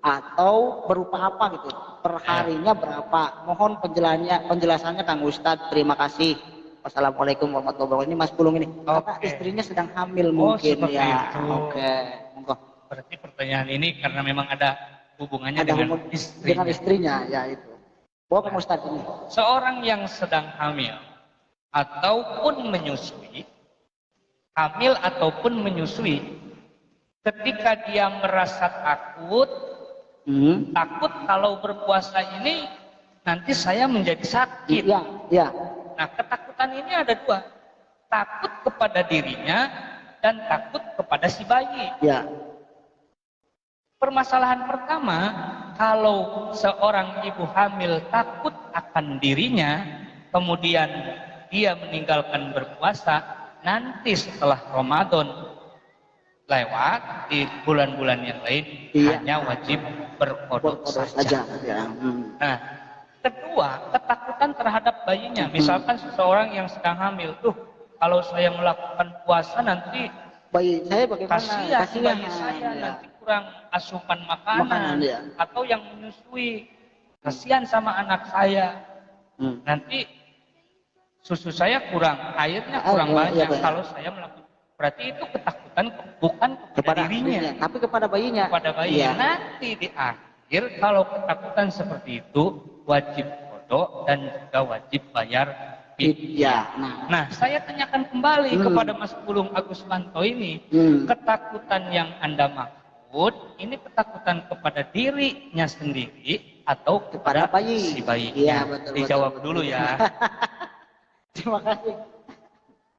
atau berupa apa gitu? Per harinya berapa? Mohon penjelasannya Kang Ustadz. Terima kasih. Wassalamualaikum warahmatullahi wabarakatuh. Ini Mas Pulung ini. Karena istrinya sedang hamil mungkin ya. Oke. Berarti pertanyaan ini karena memang ada hubungannya dengan istrinya ya itu. Kang Ustadz ini. Seorang yang sedang hamil ataupun menyusui, hamil ataupun menyusui, Ketika dia merasa takut, takut kalau berpuasa ini nanti saya menjadi sakit. Iya, iya. Nah, ketakutan ini ada dua. Takut kepada dirinya dan takut kepada si bayi. Ya. Permasalahan pertama, kalau seorang ibu hamil takut akan dirinya, kemudian dia meninggalkan berpuasa, nanti setelah Ramadan lewat di bulan-bulan yang lain, hanya wajib berkodok saja. Ya. Nah, kedua, ketakutan terhadap bayinya. Misalkan seseorang yang sedang hamil, kalau saya melakukan puasa nanti bayi saya bagaimana? Kasihan bayi saya nanti kurang asupan makanan ya. Atau yang menyusui, kasihan sama anak saya. Nanti susu saya kurang, airnya kurang banyak kalau saya melakukan. Berarti itu ketakutan bukan kepada dirinya, tapi kepada bayinya. Kepada bayi. Nanti di akhir kalau ketakutan seperti itu wajib kodok dan juga wajib bayar fidyah. Nah, saya tanyakan kembali kepada Mas Pulung Agus Manto ini, ketakutan yang Anda maksud ini ketakutan kepada dirinya sendiri atau kepada si bayi? Iya, betul. Dijawab dulu ya. Terima kasih.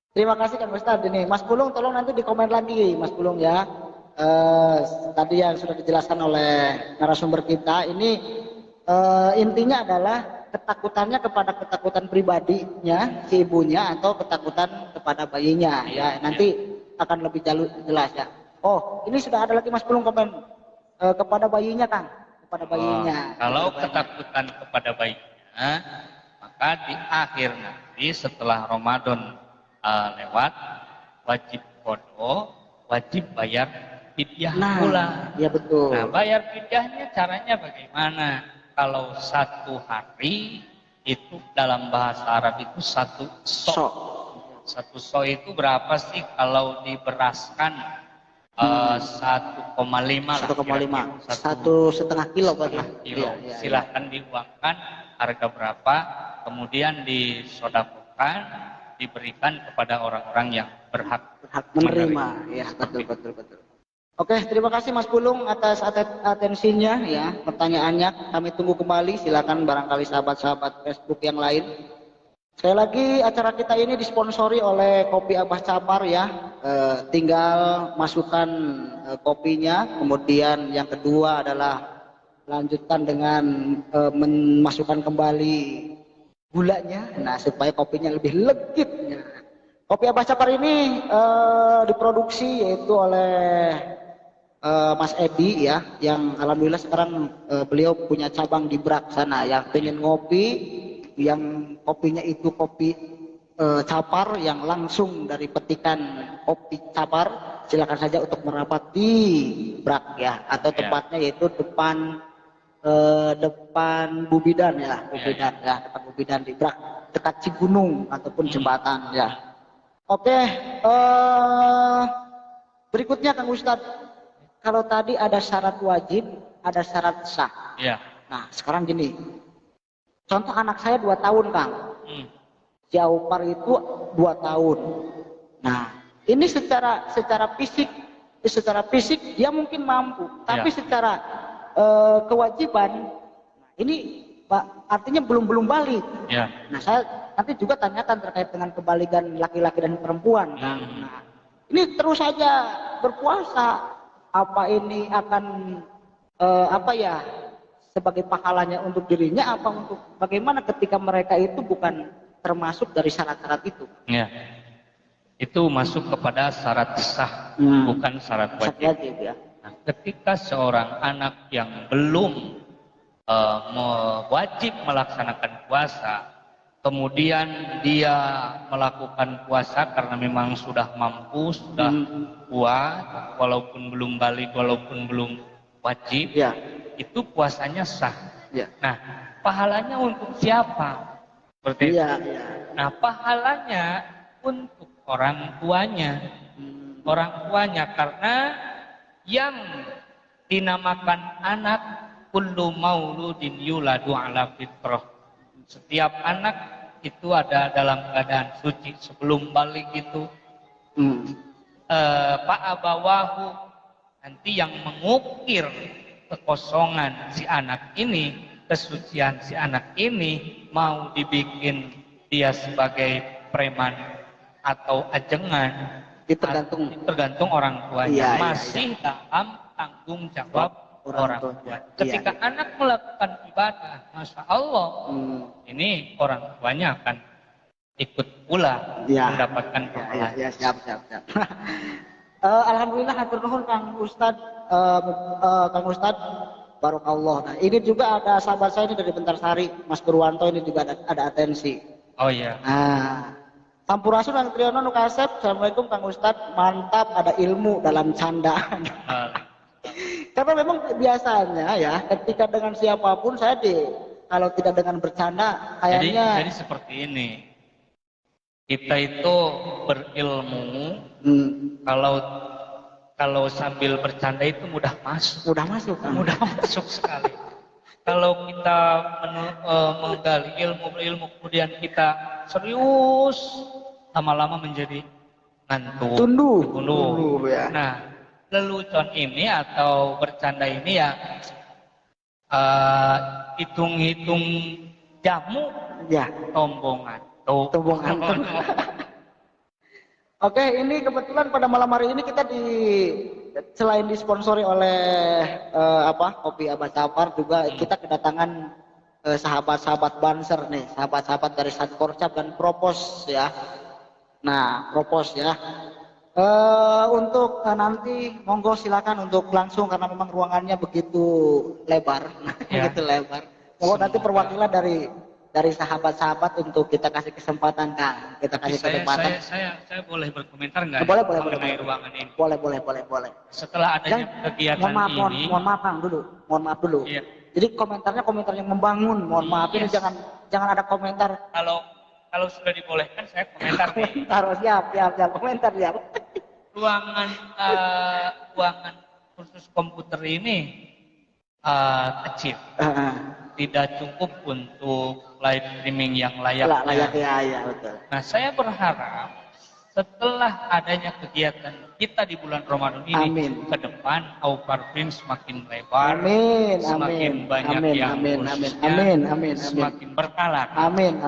Terima kasih Kang Ustadz. Ini Mas Pulung tolong nanti di komen lagi Mas Pulung ya. Tadi yang sudah dijelaskan oleh narasumber kita ini intinya adalah ketakutannya kepada ketakutan pribadinya si ibunya atau ketakutan kepada bayinya ya. Nanti akan lebih jelas ya. Oh, ini sudah ada lagi Mas Pulung komen kepada bayinya Kang, kepada bayinya. Kalau ketakutan kepada bayinya, maka di akhir nanti setelah Ramadan lewat wajib kodok, wajib bayar fidyah pula. Iya betul. Nah, bayar fidyahnya caranya bagaimana? Kalau 1 hari itu dalam bahasa Arab itu 1 so. 1 so itu berapa sih kalau diberaskan? 1,5 lah. 1,5. 1,5 kilo berarti. Ya. Silahkan diuangkan harga berapa, kemudian disodakokan, diberikan kepada orang-orang yang berhak menerima. Ya, betul. Oke, terima kasih Mas Pulung atas atensinya ya, pertanyaannya. Kami tunggu kembali, silakan barangkali sahabat-sahabat Facebook yang lain. Sekali lagi acara kita ini disponsori oleh Kopi Abah Capar ya. Tinggal masukkan kopinya, kemudian yang kedua adalah lanjutkan dengan memasukkan kembali gulanya, nah supaya kopinya lebih legit. Kopi Abah Capar ini diproduksi yaitu oleh Mas Edi ya, yang alhamdulillah sekarang beliau punya cabang di Brak sana. Yang pengen ngopi, yang kopinya itu kopi Capar yang langsung dari petikan kopi Capar, silakan saja untuk merapat di Brak ya, atau tempatnya yaitu depan Bubidan ya, depan Bubidan di Brak, dekat Cigunung ataupun jembatan ya. Oke, berikutnya Kang Ustadz. Kalau tadi ada syarat wajib, ada syarat sah. Ya. Nah, sekarang gini. Contoh anak saya 2 tahun, Kang. Si Aupar itu 2 tahun. Nah, ini secara fisik dia mungkin mampu, tapi secara kewajiban ini Pak, artinya belum balik. Ya. Nah, saya nanti juga tanyakan terkait dengan kebalikan laki-laki dan perempuan, Kang. Nah, ini terus saja berpuasa. Apa ini akan sebagai pahalanya untuk dirinya, apa untuk bagaimana ketika mereka itu bukan termasuk dari syarat-syarat itu? Ya, itu masuk kepada syarat sah, bukan syarat wajib. Ya. Nah, ketika seorang anak yang belum wajib melaksanakan puasa, kemudian dia melakukan puasa karena memang sudah mampu, sudah kuat, walaupun belum balik, walaupun belum wajib, itu puasanya sah. Nah, pahalanya untuk siapa? Seperti itu. Nah, pahalanya untuk orang tuanya. Orang tuanya, karena yang dinamakan anak kullu mauludin yuladu ala fitrah. Setiap anak itu ada dalam keadaan suci. Sebelum balik itu Pak abawahu Nanti yang mengukir kekosongan si anak ini, kesucian si anak ini, mau dibikin dia sebagai preman atau ajengan, tergantung orang tuanya. Masih dalam tanggung jawab orang tua. Ketika anak melakukan ibadah, masya Allah, ini orang tuanya akan ikut pula mendapatkan pahala. Siap. Alhamdulillah hatur nuhun Kang Ustad, Barokallah. Nah, ini juga ada sahabat saya ini dari Bentarsari, Mas Purwanto, ini juga ada atensi. Oh iya. Nah, Sampurasun dan Triyono Nukasep, Assalamualaikum Kang Ustad, mantap, ada ilmu dalam candaan. Karena memang biasanya ya, ketika dengan siapapun saya kalau tidak dengan bercanda, kayaknya. Jadi seperti ini. Kita itu berilmu, kalau sambil bercanda itu mudah masuk. Mudah masuk sekali. Kalau kita menggali ilmu kemudian kita serius, lama-lama menjadi ngantuk. Tunduh. Ya. Nah, lelucon ini atau bercanda ini ya hitung-hitung jamu, tombongan. Oke, ini kebetulan pada malam hari ini kita selain disponsori oleh Kopi Abah Capar, juga kita kedatangan sahabat-sahabat Banser nih, sahabat-sahabat dari Satkorcap dan Propos ya. Nah, Propos ya. Untuk nanti monggo silakan untuk langsung, karena memang ruangannya begitu lebar, begitu lebar. Monggo nanti perwakilan dari sahabat-sahabat untuk kita kasih kesempatan, Kang. Kita kasih kesempatan. Saya boleh berkomentar nggak? Boleh. Ruangan ini. Boleh. Setelah adanya kegiatan ini. Mohon maaf, Kang, dulu. Mohon maaf dulu. Iya. Jadi komentarnya komentar yang membangun. Mohon maaf, ini jangan ada komentar. Kalau sudah dibolehkan saya komentar nih. Siap, komentar ya. Ruangan khusus komputer ini kecil. Tidak cukup untuk live streaming yang layak. Ya, betul. Nah, saya berharap setelah adanya kegiatan kita di bulan Ramadan ini, ke depan Auparfin semakin lebar, semakin banyak yang khususnya, semakin berkala. Amin.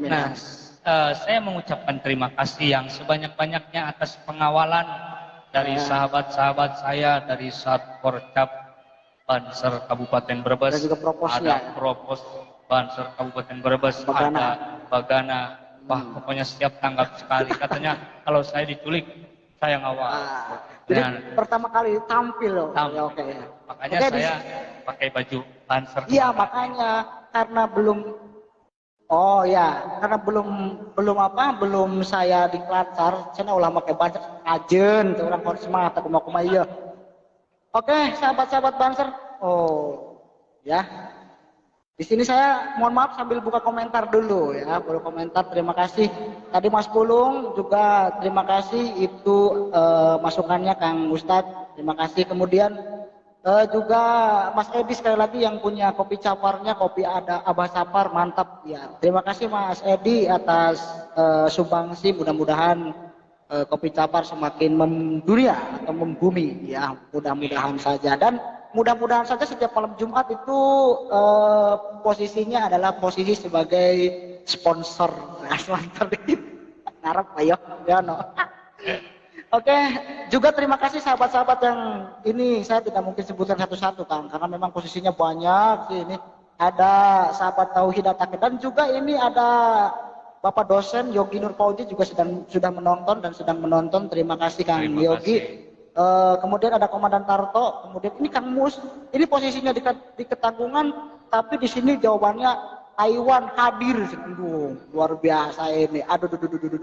Nah, saya mengucapkan terima kasih yang sebanyak-banyaknya atas pengawalan dari sahabat-sahabat saya dari Satkorcap Banser Kabupaten Brebes, ada Propos Banser Kabupaten Brebes, ada Bagana. Wah, pokoknya setiap tanggap sekali. Katanya kalau saya diculik, saya ngawal. Jadi pertama kali tampil loh. Ya, oke. Makanya saya pakai baju Banser. Iya, makanya karena belum. Oh ya, karena belum saya diklancar. Saya ulah pakai Banser ajen, orang kon semangat aku mau iya. Oke, sahabat-sahabat Banser. Oh, ya. Di sini saya mohon maaf sambil buka komentar dulu ya. Boleh komentar, terima kasih. Tadi Mas Pulung juga terima kasih itu masukannya Kang Ustadz. Terima kasih. Kemudian juga Mas Edi sekali lagi yang punya kopi caparnya, kopi ada Abah Capar, mantap ya. Terima kasih Mas Edi atas sumbangsi, mudah-mudahan kopi capar semakin mendunia atau membumi ya, mudah-mudahan saja. Dan mudah-mudahan saja setiap malam Jumat itu posisinya adalah posisi sebagai sponsor. Nah, sponsor ngarep ayo ya no. Oke, juga terima kasih sahabat-sahabat yang ini saya tidak mungkin sebutkan satu-satu Kang, karena memang posisinya banyak sih ini. Ada sahabat Tauhid dan juga ini ada Bapak dosen Yogi Nur Fauzi juga sudah menonton dan sedang menonton. Terima kasih Kang Yogi. Kemudian ada Komandan Tarto. Kemudian ini Kang Mus. Ini posisinya di Ketanggungan, tapi di sini jawabannya Taiwan hadir. Aduh, luar biasa ini. Aduh,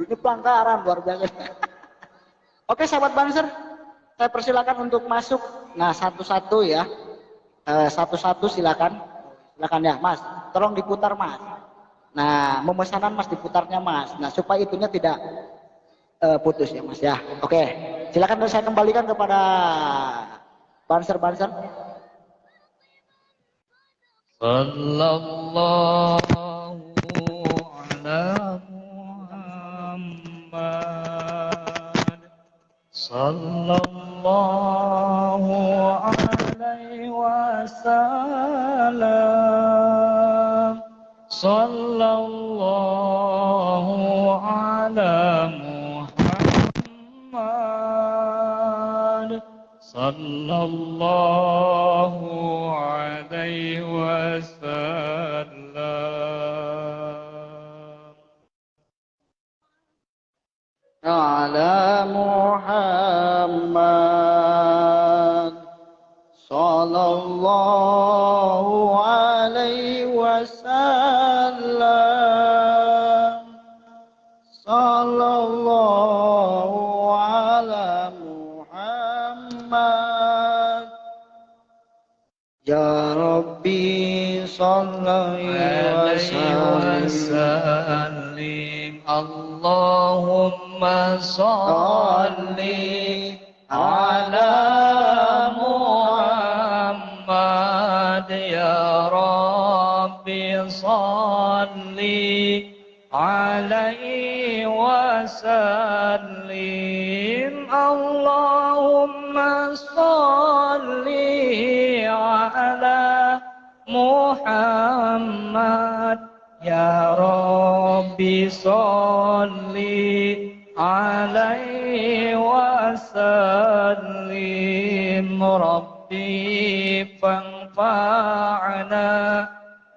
ini pelanggaran luar biasa. Oke, sahabat Banser, saya persilakan untuk masuk. Nah, satu-satu ya. Satu-satu silakan. Silakan ya, Mas. Tolong diputar, Mas. Nah, memesanan Mas diputarnya Mas. Nah, supaya itunya tidak putus ya Mas ya. Oke, silakan saya kembalikan kepada Banser. Sallallahu ala Muhammad. Sallallahu sallallahu ala Muhammad sallallahu alaihi wasallam. Ala Muhammad sallallahu alaihi wasallam. Sallallahu ala Muhammad. Ya Rabbi sallallahu alaihi wasallim. Allahumma salli ala Muhammad ya Rabbi salli alaihi wasallim. Allahumma salli ala Muhammad ya Rabbi salli alaihi wasallim. Rabbi fanfa'na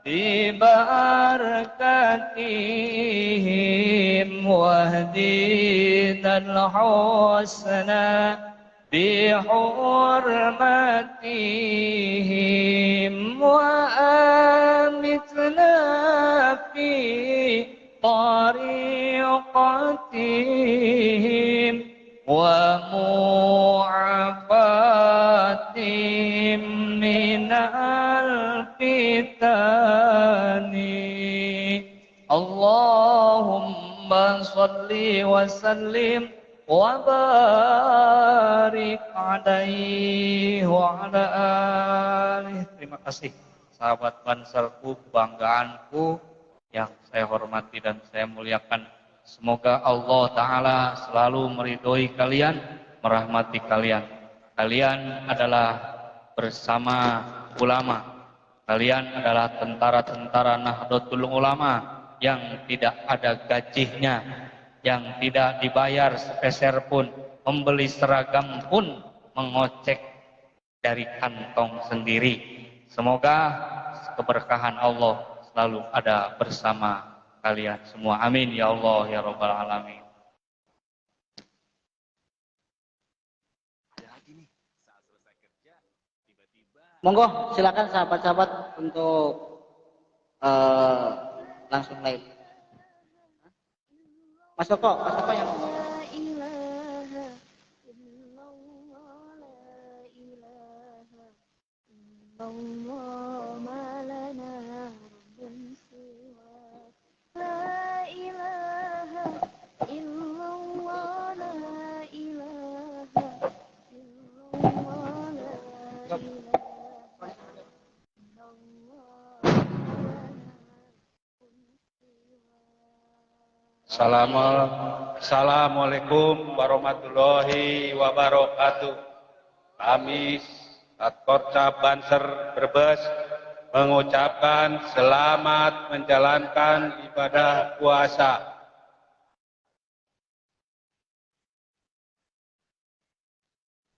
bibarakatihim wahdina al-husna bihurmatihim wa amitna fi tariqatihim wa mu'afatihim minal fitani. Allahumma salli wa sallim wa barik alaihi wa ala alihi. Terima kasih sahabat Banserku, kebanggaanku yang saya hormati dan saya muliakan. Semoga Allah Ta'ala selalu meridhoi kalian, merahmati kalian. Kalian adalah bersama ulama. Kalian adalah tentara-tentara Nahdlatul Ulama yang tidak ada gajinya, yang tidak dibayar sepeser pun, membeli seragam pun mengocek dari kantong sendiri. Semoga keberkahan Allah selalu ada bersama kalian semua. Amin ya Allah ya Rabbal Alamin. Monggo silakan sahabat-sahabat untuk langsung live. Mas Joko yang Assalamualaikum warahmatullahi wabarakatuh. Kami Satkorca Banser Brebes mengucapkan selamat menjalankan ibadah puasa.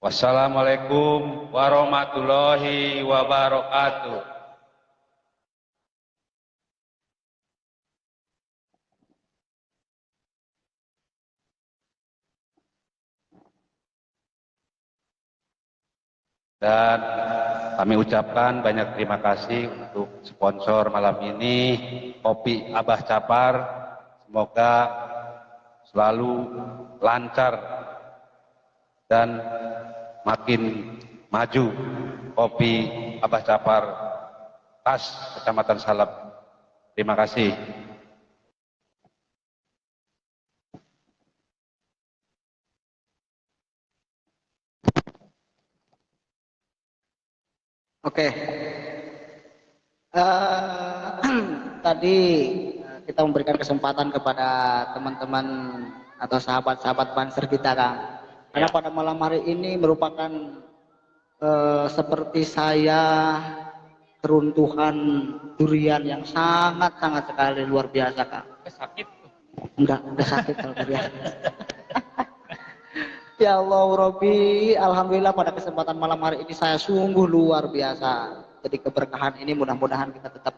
Wassalamualaikum warahmatullahi wabarakatuh. Dan kami ucapkan banyak terima kasih untuk sponsor malam ini, Kopi Abah Capar. Semoga selalu lancar dan makin maju Kopi Abah Capar khas Kecamatan Salep. Terima kasih. Oke. Tadi kita memberikan kesempatan kepada teman-teman atau sahabat-sahabat Banser kita, Kang. Karena pada malam hari ini merupakan seperti saya keruntuhan durian yang sangat sekali luar biasa, Kak. Sakit. Enggak sakit kalau durian. Ya Allah Robbi, alhamdulillah pada kesempatan malam hari ini saya sungguh luar biasa. Jadi keberkahan ini mudah-mudahan kita tetap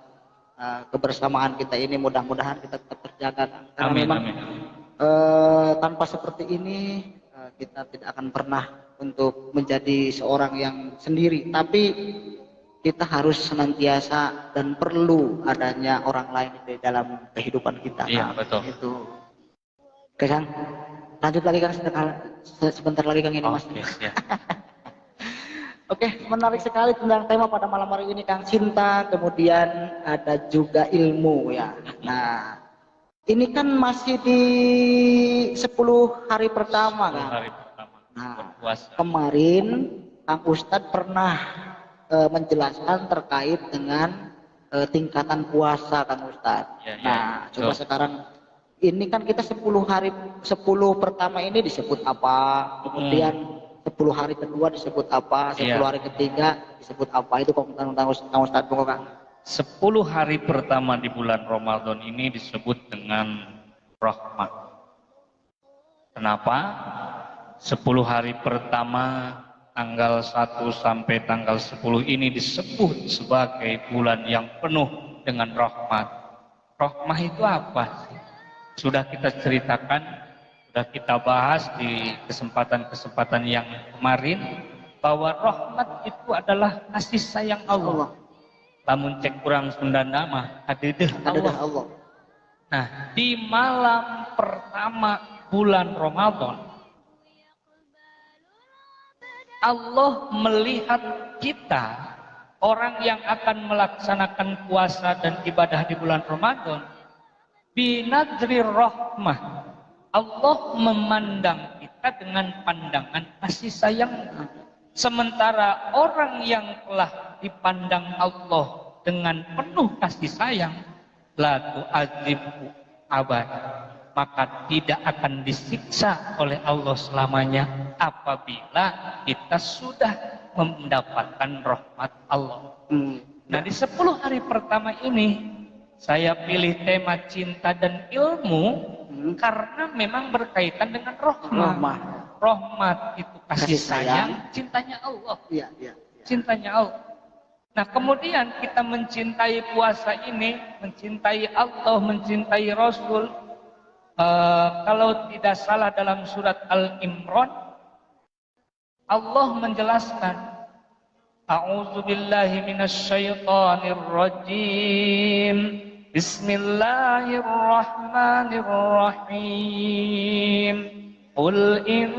kebersamaan kita ini mudah-mudahan kita tetap terjaga. Karena Amin, memang amin. Tanpa seperti ini kita tidak akan pernah untuk menjadi seorang yang sendiri. Tapi kita harus senantiasa dan perlu adanya orang lain di dalam kehidupan kita. Iya, betul. Itu. Oke, Kang. Lanjut lagi, Kang. Sebentar lagi, Kang, ini Mas. Ya. Oke, menarik sekali tentang tema pada malam hari ini, Kang. Cinta, kemudian ada juga ilmu ya. Nah, ini kan masih di 10 hari pertama, Kang. 10 hari pertama. Nah, berpuasa. kemarin Kang Ustadz pernah menjelaskan terkait dengan tingkatan puasa, Kang Ustadz. Ya, ya, Nah, coba sekarang ini kan kita 10 pertama ini disebut apa, kemudian 10 hari kedua disebut apa, 10 hari ketiga disebut apa, itu komentar Kang Ustadz, Kang. 10 hari pertama di bulan Ramadan ini disebut dengan rahmat. Kenapa? 10 hari pertama tanggal 1 sampai tanggal 10 ini disebut sebagai bulan yang penuh dengan rahmat. Rahmat itu apa sih? Sudah kita ceritakan, sudah kita bahas di kesempatan-kesempatan yang kemarin bahwa rahmat itu adalah kasih sayang Allah. Lamun cek kurang Sunda nama hadideh Allah. Nah, di malam pertama bulan Ramadan Allah melihat kita, orang yang akan melaksanakan puasa dan ibadah di bulan Ramadan, binadri rahmah. Allah memandang kita dengan pandangan kasih sayang. Sementara orang yang telah dipandang Allah dengan penuh kasih sayang, la tu'adzibu abad, maka tidak akan disiksa oleh Allah selamanya apabila kita sudah mendapatkan rahmat Allah. Nah, di 10 hari pertama ini saya pilih tema cinta dan ilmu karena memang berkaitan dengan rahmat. Rahmat itu kasih sayang, cintanya Allah. Iya. Cintanya Allah. Nah, kemudian kita mencintai puasa ini, mencintai Allah, mencintai Rasul. Kalau tidak salah dalam surat Al-Imran, Allah menjelaskan, A'udzubillahi minasyaitonir rajim. Bismillahirrahmanirrahim. Qul in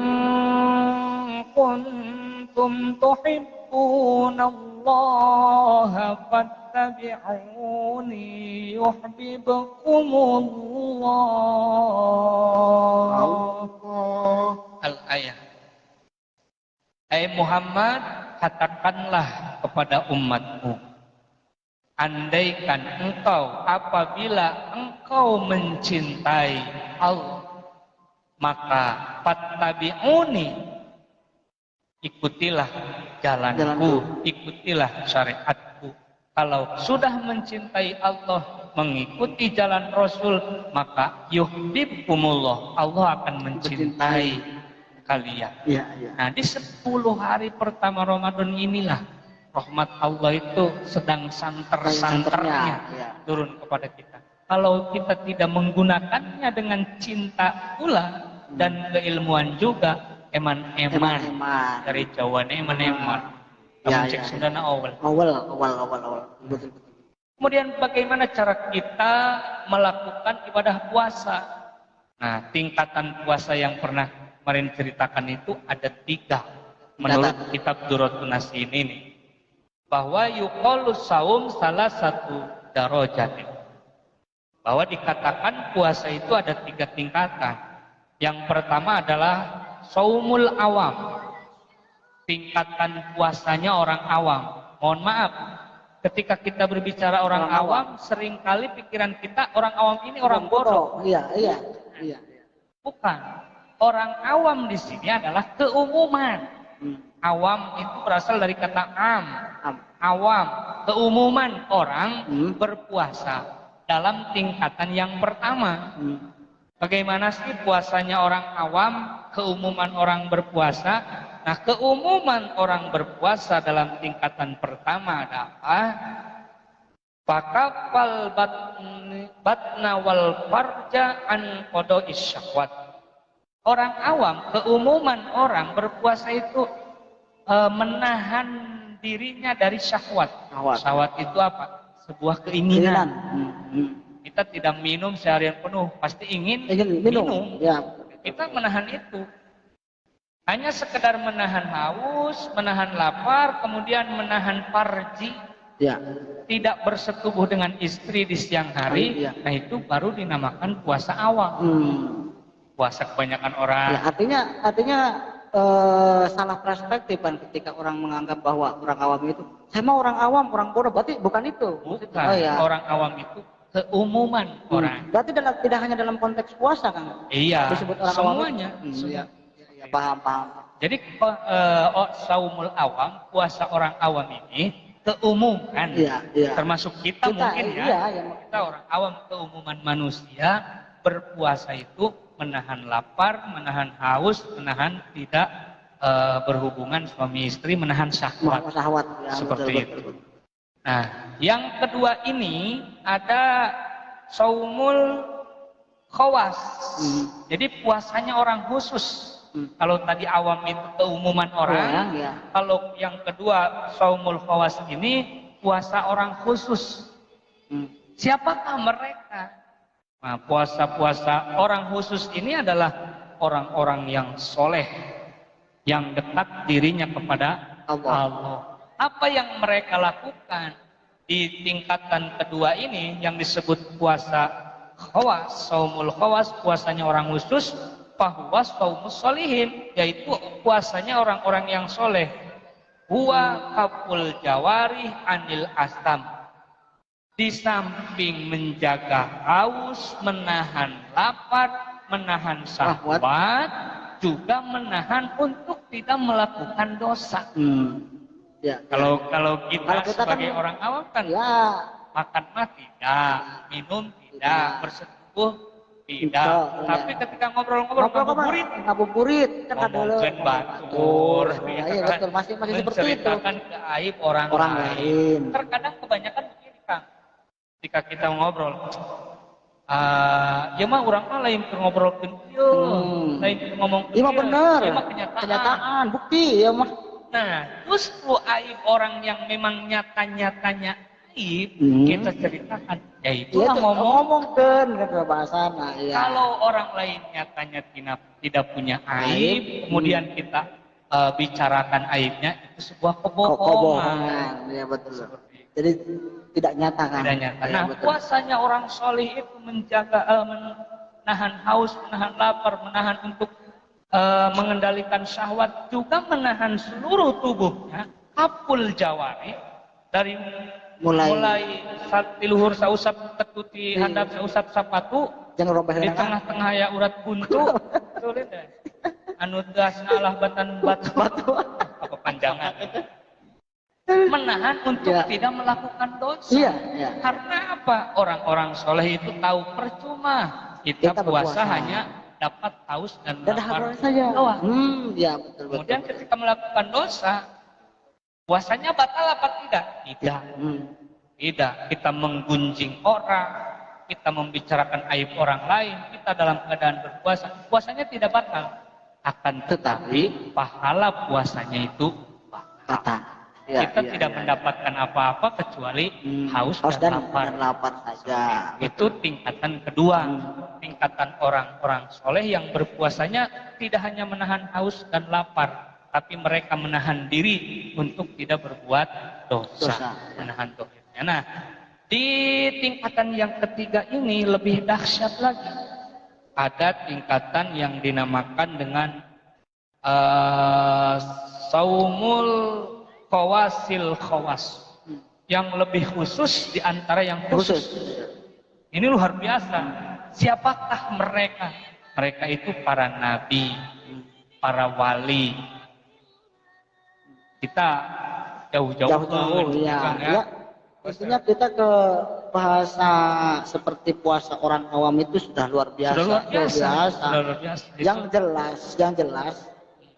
kuntum tuhibbunallaha fattabi'uni yuhibbukumullah. Al-ayah. Hai Muhammad, katakanlah kepada umatmu, andaikan engkau apabila engkau mencintai Allah, maka fattabi'uni, ikutilah jalanku, ikutilah syariatku. Kalau sudah mencintai Allah, mengikuti jalan Rasul, maka yuhibbukumullah, Allah akan mencintai kalian. Nah, di 10 hari pertama Ramadan inilah rahmat Allah itu sedang santer-santernya turun kepada kita. Kalau kita tidak menggunakannya dengan cinta pula dan keilmuan juga, eman-eman dari Jawa eman-eman. Kamu cek Sundana awal. Betul. Kemudian bagaimana cara kita melakukan ibadah puasa? Nah, tingkatan puasa yang pernah kemarin ceritakan itu ada 3 menurut kitab Durratun Nasin ini, bahwa yuqalu saum salah satu darajat, bahwa dikatakan puasa itu ada 3 tingkatan. Yang pertama adalah saumul awam, tingkatan puasanya orang awam. Mohon maaf, ketika kita berbicara orang awam, seringkali pikiran kita orang awam ini orang bodoh. Iya. Bukan. Orang awam di sini adalah keumuman. Awam itu berasal dari kata am. awam, keumuman orang berpuasa dalam tingkatan yang pertama. Bagaimana sih puasanya orang awam, keumuman orang berpuasa? Nah, keumuman orang berpuasa dalam tingkatan pertama ada apa? Fakafal batna wal farja an qada'is syahwat. Orang awam, keumuman orang berpuasa itu menahan dirinya dari syahwat. Syahwat itu apa? Sebuah keinginan. Kita tidak minum seharian penuh, pasti ingin minum. Ya. Kita menahan itu. Hanya sekedar menahan haus, menahan lapar, kemudian menahan farji. Ya. Tidak bersetubuh dengan istri di siang hari. Ya. Nah, itu baru dinamakan puasa awam. Puasa kebanyakan orang. Ya, artinya salah perspektif kan ketika orang menganggap bahwa orang awam itu, saya mau orang awam, orang bodoh, berarti bukan itu. Bukan. Oh, ya. Orang awam itu keumuman orang. Berarti tidak hanya dalam konteks puasa kan? Iya. Disebut orang semuanya. awam. Ya, paham. Jadi saumul awam, puasa orang awam ini keumuman. Iya. Termasuk kita mungkin ya. Iya. Kita orang awam, keumuman manusia berpuasa itu menahan lapar, menahan haus, menahan tidak berhubungan suami istri, menahan syahwat. Ya, seperti betul. itu. Nah, yang kedua ini ada saumul khawas. Jadi puasanya orang khusus. Kalau tadi awam itu keumuman orang, ya. Kalau yang kedua saumul khawas ini puasa orang khusus. Siapakah mereka? Nah, puasa-puasa orang khusus ini adalah orang-orang yang soleh, yang dekat dirinya kepada Allah. Apa yang mereka lakukan di tingkatan kedua ini yang disebut puasa khawas, saumul khawas, puasanya orang khusus, bahwa saumus solihin, yaitu puasanya orang-orang yang soleh. Huwa kaful jawarih anil asam. Di samping menjaga haus, menahan lapar, menahan syahwat, juga menahan untuk tidak melakukan dosa. Ya. Kalau kita sebagai kan, orang awam kan makan mah tidak, minum tidak, bersetubuh tidak. Tapi ketika ngobrol-ngobrol ngabuburit, kan ngomongin batur, iya betul, masih seperti itu. Menceritakan keaib orang lain. Terkadang kebanyakan begini, Kang. Ketika kita ngobrol, ya mah orang mah lain ngobrol kieu, lain ngomong kieu. Iya benar. Ya mah kenyataan, bukti ya mah. Nah, justru aib orang yang memang nyata-nyatanya aib, kita ceritakan. Ya itulah ngomongkan gitu bahasana. Ya. Kalau orang lain nyatanya tidak punya aib, kemudian kita bicarakan aibnya, itu sebuah kebohongan. Ya betul. Jadi tidak nyata kan? Tidak nyata. Ya, Nah, betul. puasanya orang soleh itu menjaga, menahan haus, menahan lapar, menahan untuk mengendalikan syahwat, juga menahan seluruh tubuhnya, kapul jawari, dari mulai tiluhur sausap tetuti handap sausap sapatu, di tengah-tengah ya urat buntu, sulit deh. Anu dasna alah batan batu apa panjangan. Menahan untuk tidak melakukan dosa. Iya. Karena apa? Orang-orang soleh itu tahu percuma kita puasa hanya dapat haus dan lapar saja. Ya, betul. Kemudian ketika melakukan dosa, puasanya batal apa tidak? Tidak. Tidak. Kita menggunjing orang, kita membicarakan aib orang lain, kita dalam keadaan berpuasa, puasanya tidak batal. Akan tetapi pahala puasanya itu batal. Kita tidak mendapatkan apa-apa kecuali haus dan lapar saja. Itu tingkatan kedua. Tingkatan orang-orang soleh yang berpuasanya tidak hanya menahan haus dan lapar, tapi mereka menahan diri untuk tidak berbuat dosa. Menahan dohirnya. Nah, di tingkatan yang ketiga ini lebih dahsyat lagi. Ada tingkatan yang dinamakan dengan saumul khawasil khawas, yang lebih khusus di antara yang khusus. Ini luar biasa. Siapakah mereka? Mereka itu para nabi, para wali. Kita jauh-jauh. Jauh-jauh ya. Kang, Ya. Intinya kita ke bahasa seperti puasa orang awam itu sudah luar biasa. Sudah luar biasa. Sudah luar biasa. Yang jelas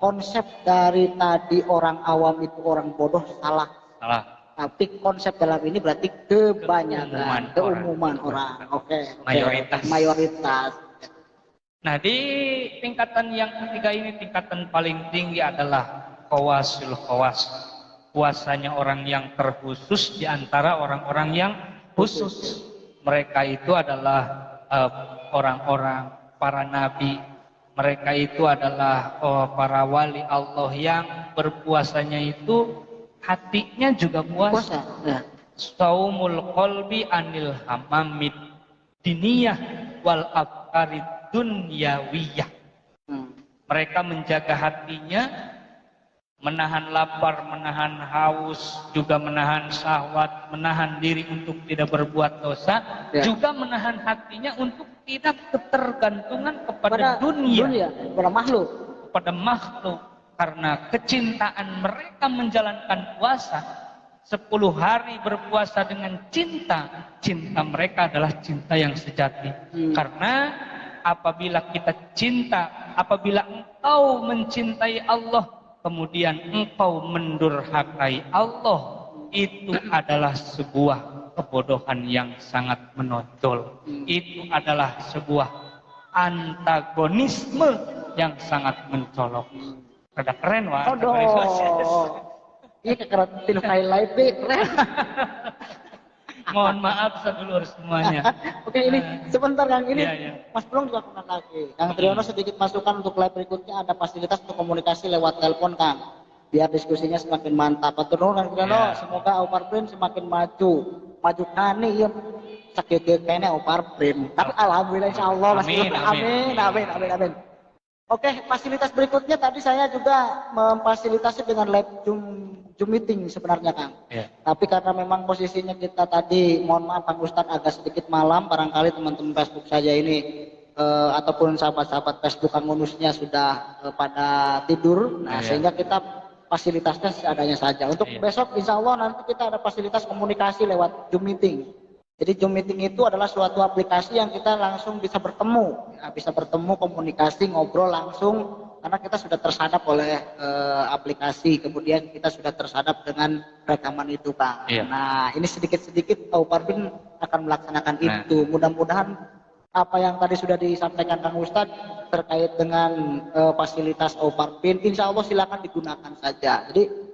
konsep dari tadi orang awam itu orang bodoh salah. Salah. Tapi konsep dalam ini berarti keumuman orang. Oke. Mayoritas. Nah, di tingkatan yang ketiga ini, tingkatan paling tinggi adalah khawasul khawas. Puasanya orang yang terkhusus di antara orang-orang yang khusus. Mereka itu adalah orang-orang para nabi. Mereka itu adalah para wali Allah yang berpuasanya itu hatinya juga puasa. Saumul qalbi anil hamamid diniyah wal afkarid dunyawiyah. Mereka menjaga hatinya, menahan lapar, menahan haus, juga menahan syahwat, menahan diri untuk tidak berbuat dosa, juga menahan hatinya untuk tidak ketergantungan kepada dunia, kepada makhluk. Karena kecintaan mereka menjalankan puasa, 10 hari berpuasa dengan cinta mereka adalah cinta yang sejati. Karena apabila kita cinta, apabila engkau mencintai Allah, kemudian engkau mendurhakai Allah, itu adalah sebuah kebodohan yang sangat menonjol. Itu adalah sebuah antagonisme yang sangat mencolok. Rada keren wah. Iya kekeratin highlight keren. Mohon maaf sedulur semuanya. Oke, ini sebentar Kang, ini Iya. Mas Plong juga kenal lagi. Kang Triyono sedikit masukan untuk live berikutnya, ada fasilitas untuk komunikasi lewat telepon Kang. Biar diskusinya semakin mantap. Atur nuhun Kang Triyono, semoga Opar Print semakin maju. Maju kani ya sakit kayaknya Opar Print. Tapi alhamdulillah insyaallah amin. Oke, fasilitas berikutnya tadi saya juga memfasilitasi dengan live Zoom meeting sebenarnya Kang. Tapi karena memang posisinya kita tadi, mohon maaf Kang Ustadz agak sedikit malam, barangkali teman-teman Facebook saja ini ataupun sahabat-sahabat Facebook Kang Unusnya sudah pada tidur. Nah, sehingga kita fasilitasnya seadanya saja. Untuk besok insya Allah nanti kita ada fasilitas komunikasi lewat Zoom meeting. Jadi Zoom meeting itu adalah suatu aplikasi yang kita langsung bisa bertemu, bisa bertemu, komunikasi, ngobrol langsung, karena kita sudah tersadap oleh aplikasi, kemudian kita sudah tersadap dengan rekaman itu Kang. Nah ini sedikit-sedikit Opar Print akan melaksanakan itu. Mudah-mudahan apa yang tadi sudah disampaikan Kang Ustadz terkait dengan fasilitas Opar Print, insya Allah silakan digunakan saja. Jadi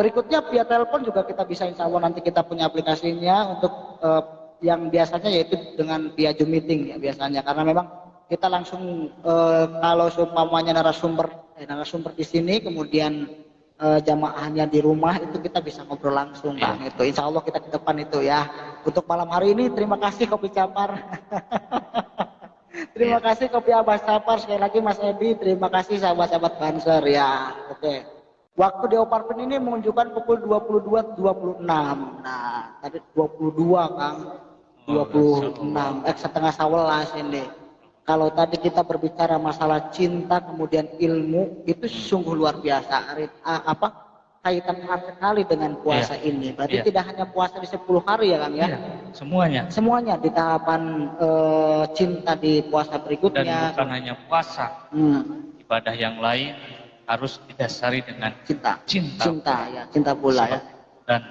berikutnya via telepon juga kita bisa insya Allah nanti kita punya aplikasinya untuk yang biasanya yaitu dengan via Zoom meeting ya biasanya, karena memang kita langsung kalau seumpamanya narasumber di sini kemudian jamaahnya di rumah itu kita bisa ngobrol langsung Kang. Itu insya Allah kita ke depan itu ya. Untuk malam hari ini terima kasih Kopi Capar. Terima kasih Kopi Abah Capar, sekali lagi Mas Edi, terima kasih sahabat-sahabat Banser ya. Oke. Waktu di Opar Print ini menunjukkan pukul 22.26. Nah, tadi 22 Kang. 26, setengah 11 ini. Kalau tadi kita berbicara masalah cinta kemudian ilmu, itu sungguh luar biasa. Kaitan erat sekali dengan puasa ini. Berarti tidak hanya puasa di 10 hari ya Kang ya? Semuanya di tahapan cinta di puasa berikutnya. Dan bukan hanya puasa, ibadah yang lain harus didasari dengan cinta pula ya. Dan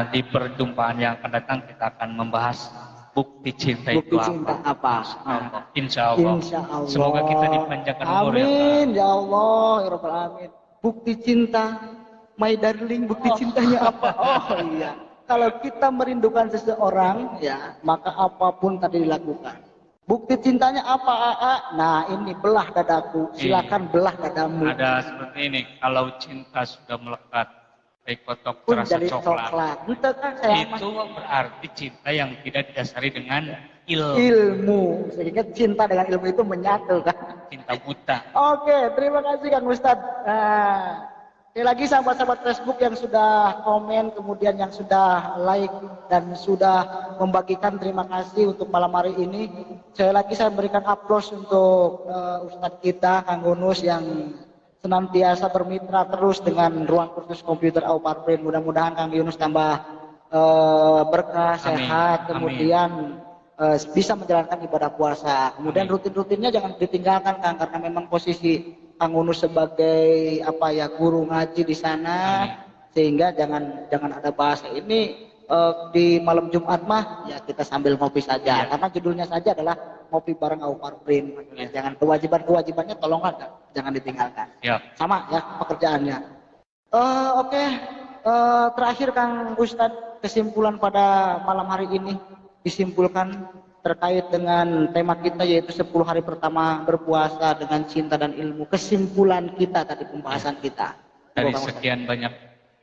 di perjumpaan yang akan datang kita akan membahas bukti cinta itu apa. Insya Allah. Semoga kita dipanjangkan umur. Amin ya Allah ya Rabbal alamin. Bukti cinta, my darling, bukti cintanya apa? Oh iya. Kalau kita merindukan seseorang ya, maka apapun tadi dilakukan. Bukti cintanya apa AA? Nah ini belah dadaku, silakan belah dadamu. Ada seperti ini, kalau cinta sudah melekat, kotok terasa coklat. Itu berarti cinta yang tidak didasari dengan ilmu. Sehingga cinta dengan ilmu itu menyatu kan? Cinta buta. Oke, terima kasih Kang Ustadz. Sekali lagi sahabat-sahabat Facebook yang sudah komen, kemudian yang sudah like dan sudah membagikan, terima kasih untuk malam hari ini. Sekali lagi saya berikan aplaus untuk Ustadz kita Kang Unus yang senantiasa bermitra terus dengan ruang kursus komputer Auparprint. Mudah-mudahan Kang Yunus tambah berkah, sehat, kemudian bisa menjalankan ibadah puasa. Kemudian rutin-rutinnya jangan ditinggalkan Kang, karena memang posisi Kang Yunus sebagai guru ngaji di sana. Sehingga jangan ada bahasa ini di malam Jumat mah ya kita sambil ngopi saja, karena judulnya saja adalah ngopi bareng Auparprint. Jangan kewajibannya tolonglah jangan ditinggalkan. Sama ya pekerjaannya. Oke. Terakhir Kang Ustadz, kesimpulan pada malam hari ini disimpulkan terkait dengan tema kita, yaitu 10 hari pertama berpuasa dengan cinta dan ilmu. Kesimpulan kita tadi, pembahasan kita dari sekian banyak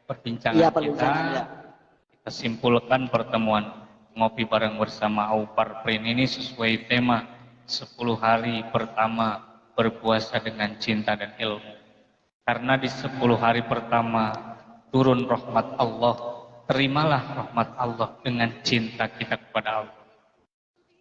perbincangan kita simpulkan pertemuan ngopi bareng bersama Auparprint ini sesuai tema 10 hari pertama berpuasa dengan cinta dan ilmu. Karena di 10 hari pertama turun rahmat Allah, terimalah rahmat Allah dengan cinta kita kepada Allah.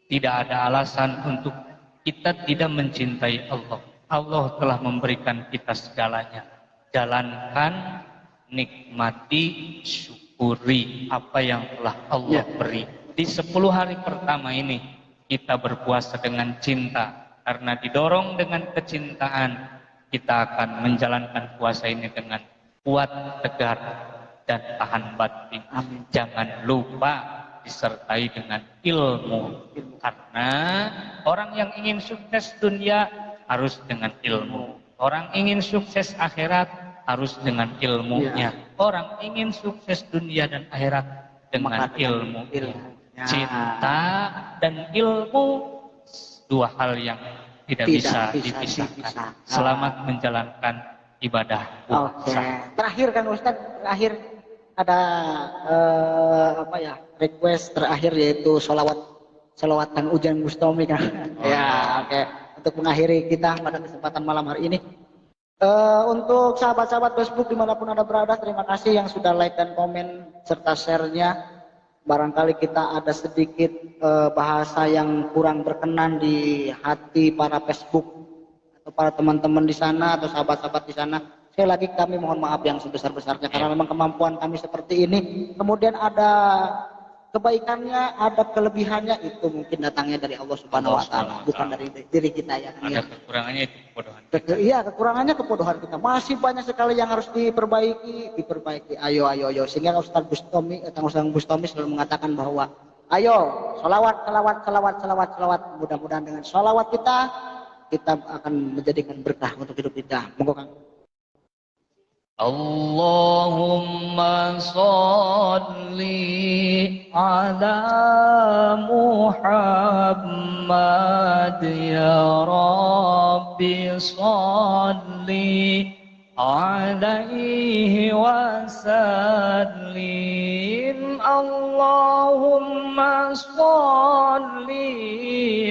Tidak ada alasan untuk kita tidak mencintai Allah. Allah telah memberikan kita segalanya. Jalankan, nikmati, syukuri apa yang telah Allah beri. Di 10 hari pertama ini kita berpuasa dengan cinta, karena didorong dengan kecintaan kita akan menjalankan puasa ini dengan kuat, tegar, dan tahan batin. Jangan lupa disertai dengan ilmu, karena orang yang ingin sukses dunia harus dengan ilmu. Orang ingin sukses akhirat harus dengan ilmunya. Orang ingin sukses dunia dan akhirat dengan ilmu. Cinta dan ilmu, dua hal yang tidak bisa dipisahkan. Selamat menjalankan ibadah puasa. Terakhir Kang Ustadz, terakhir ada request terakhir, yaitu sholawat Kang Ujang Bustami Kang. Untuk mengakhiri kita pada kesempatan malam hari ini. Untuk sahabat-sahabat Facebook dimanapun Anda berada, terima kasih yang sudah like dan komen serta share-nya. Barangkali kita ada sedikit bahasa yang kurang berkenan di hati para Facebook atau para teman-teman di sana atau sahabat-sahabat di sana. Sekali lagi kami mohon maaf yang sebesar-besarnya, karena memang kemampuan kami seperti ini. Kemudian ada kebaikannya, ada kelebihannya, itu mungkin datangnya dari Allah Subhanahu wa taala, bukan dari diri kita ya. Ada kekurangannya, itu kebodohan. Iya, kekurangannya kebodohan kita. Masih banyak sekali yang harus diperbaiki. Ayo. Sehingga Ustaz Bustami, Ustaz Bustami selalu mengatakan bahwa ayo, salawat. Mudah-mudahan dengan salawat kita akan menjadikan berkah untuk hidup kita. Monggo Kang. Allahumma salli ala Muhammad ya Rabbi salli alaihi wa sallim. Allahumma salli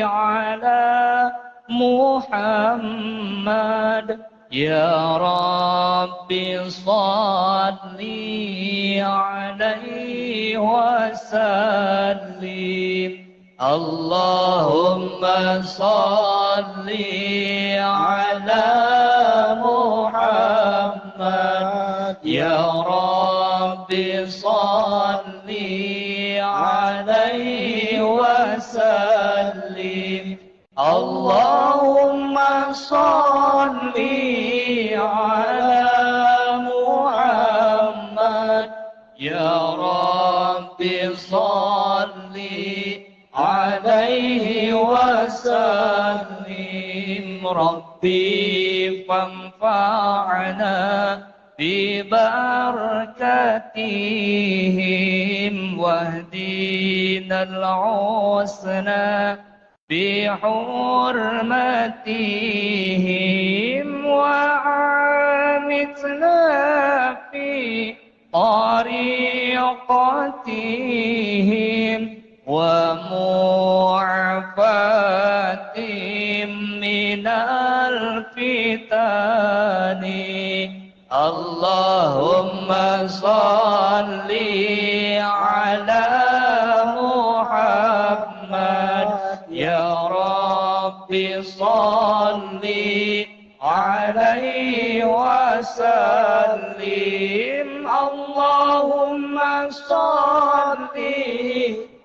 ala Muhammad ya Rabbi salli alaihi wa sallim. Allahumma salli ala Muhammad ya Rabbi salli alaihi wa sallim. Allahumma salli ala Muhammad ya Rabbi salli alaihi wa sallim. Rabbi fanfa'na bi barakatihim wahdina al-husna بحرمتهم وعامتنا في طريقتهم ومعافاتهم من الفتن. اللهم صل على محمد يا رب صل عليه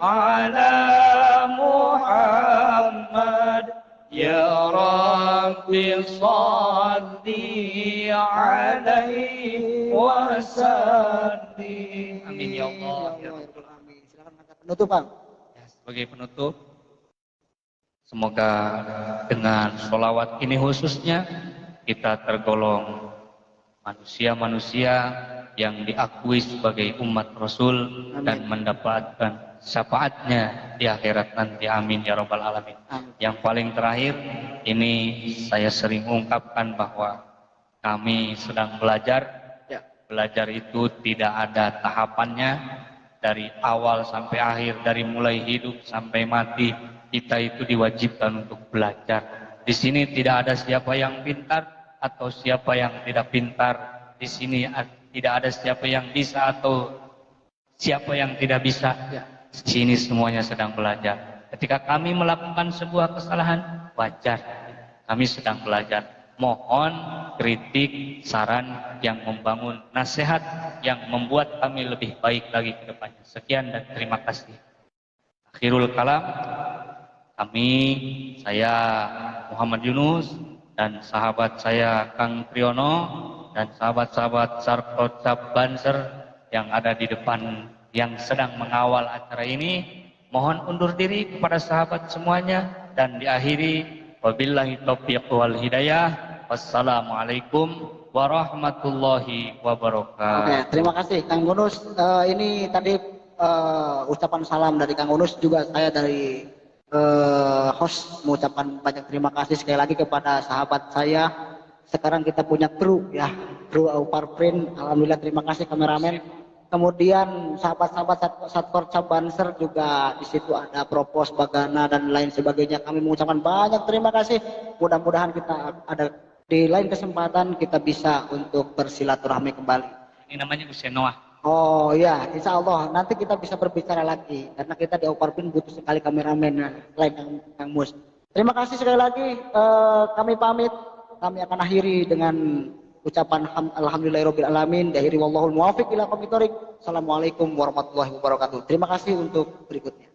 على محمد يا رب صل عليه وسلم. Amin ya Allah. Amin. Silakan kata penutup, Bang. Ya, sebagai penutup, semoga dengan sholawat ini khususnya kita tergolong manusia-manusia yang diakui sebagai umat Rasul. Amin. Dan mendapatkan syafaatnya di akhirat nanti. Amin ya rabbal alamin. Amin. Yang paling terakhir, ini saya sering ungkapkan bahwa kami sedang belajar. Ya. Belajar itu tidak ada tahapannya, dari awal sampai akhir, dari mulai hidup sampai mati kita itu diwajibkan untuk belajar. Di sini tidak ada siapa yang pintar atau siapa yang tidak pintar. Di sini tidak ada siapa yang bisa atau siapa yang tidak bisa. Ya. Di sini semuanya sedang belajar. Ketika kami melakukan sebuah kesalahan, wajar. Kami sedang belajar. Mohon kritik, saran yang membangun, nasihat yang membuat kami lebih baik lagi ke depannya. Sekian dan terima kasih. Akhirul kalam, saya Muhammad Yunus dan sahabat saya Kang Triyono dan sahabat-sahabat Sarkocap Banser yang ada di depan yang sedang mengawal acara ini, mohon undur diri kepada sahabat semuanya dan diakhiri wabillahi taufiq wal hidayah. Wassalamualaikum warahmatullahi wabarakatuh. Oke, terima kasih Kang Gunus. Ini tadi ucapan salam dari Kang Gunus, juga saya dari host mengucapkan banyak terima kasih sekali lagi kepada sahabat saya. Sekarang kita punya kru ya, kru Auparprint. Alhamdulillah, terima kasih kameramen. Kemudian sahabat-sahabat Satkor Cabanser juga di situ ada Propos, Bagana dan lain sebagainya. Kami mengucapkan banyak terima kasih. Mudah-mudahan kita ada di lain kesempatan kita bisa untuk bersilaturahmi kembali. Ini namanya Gus Noah. Oh ya, insya Allah nanti kita bisa berbicara lagi karena kita di Auparprint butuh sekali kameramen lain Kang Mus. Terima kasih sekali lagi. Kami pamit. Kami akan akhiri dengan ucapan alhamdulillahirabbil alamin, diakhiri wallahul muwaffiq ila aqwamit thoriq. Assalamualaikum warahmatullahi wabarakatuh. Terima kasih untuk berikutnya.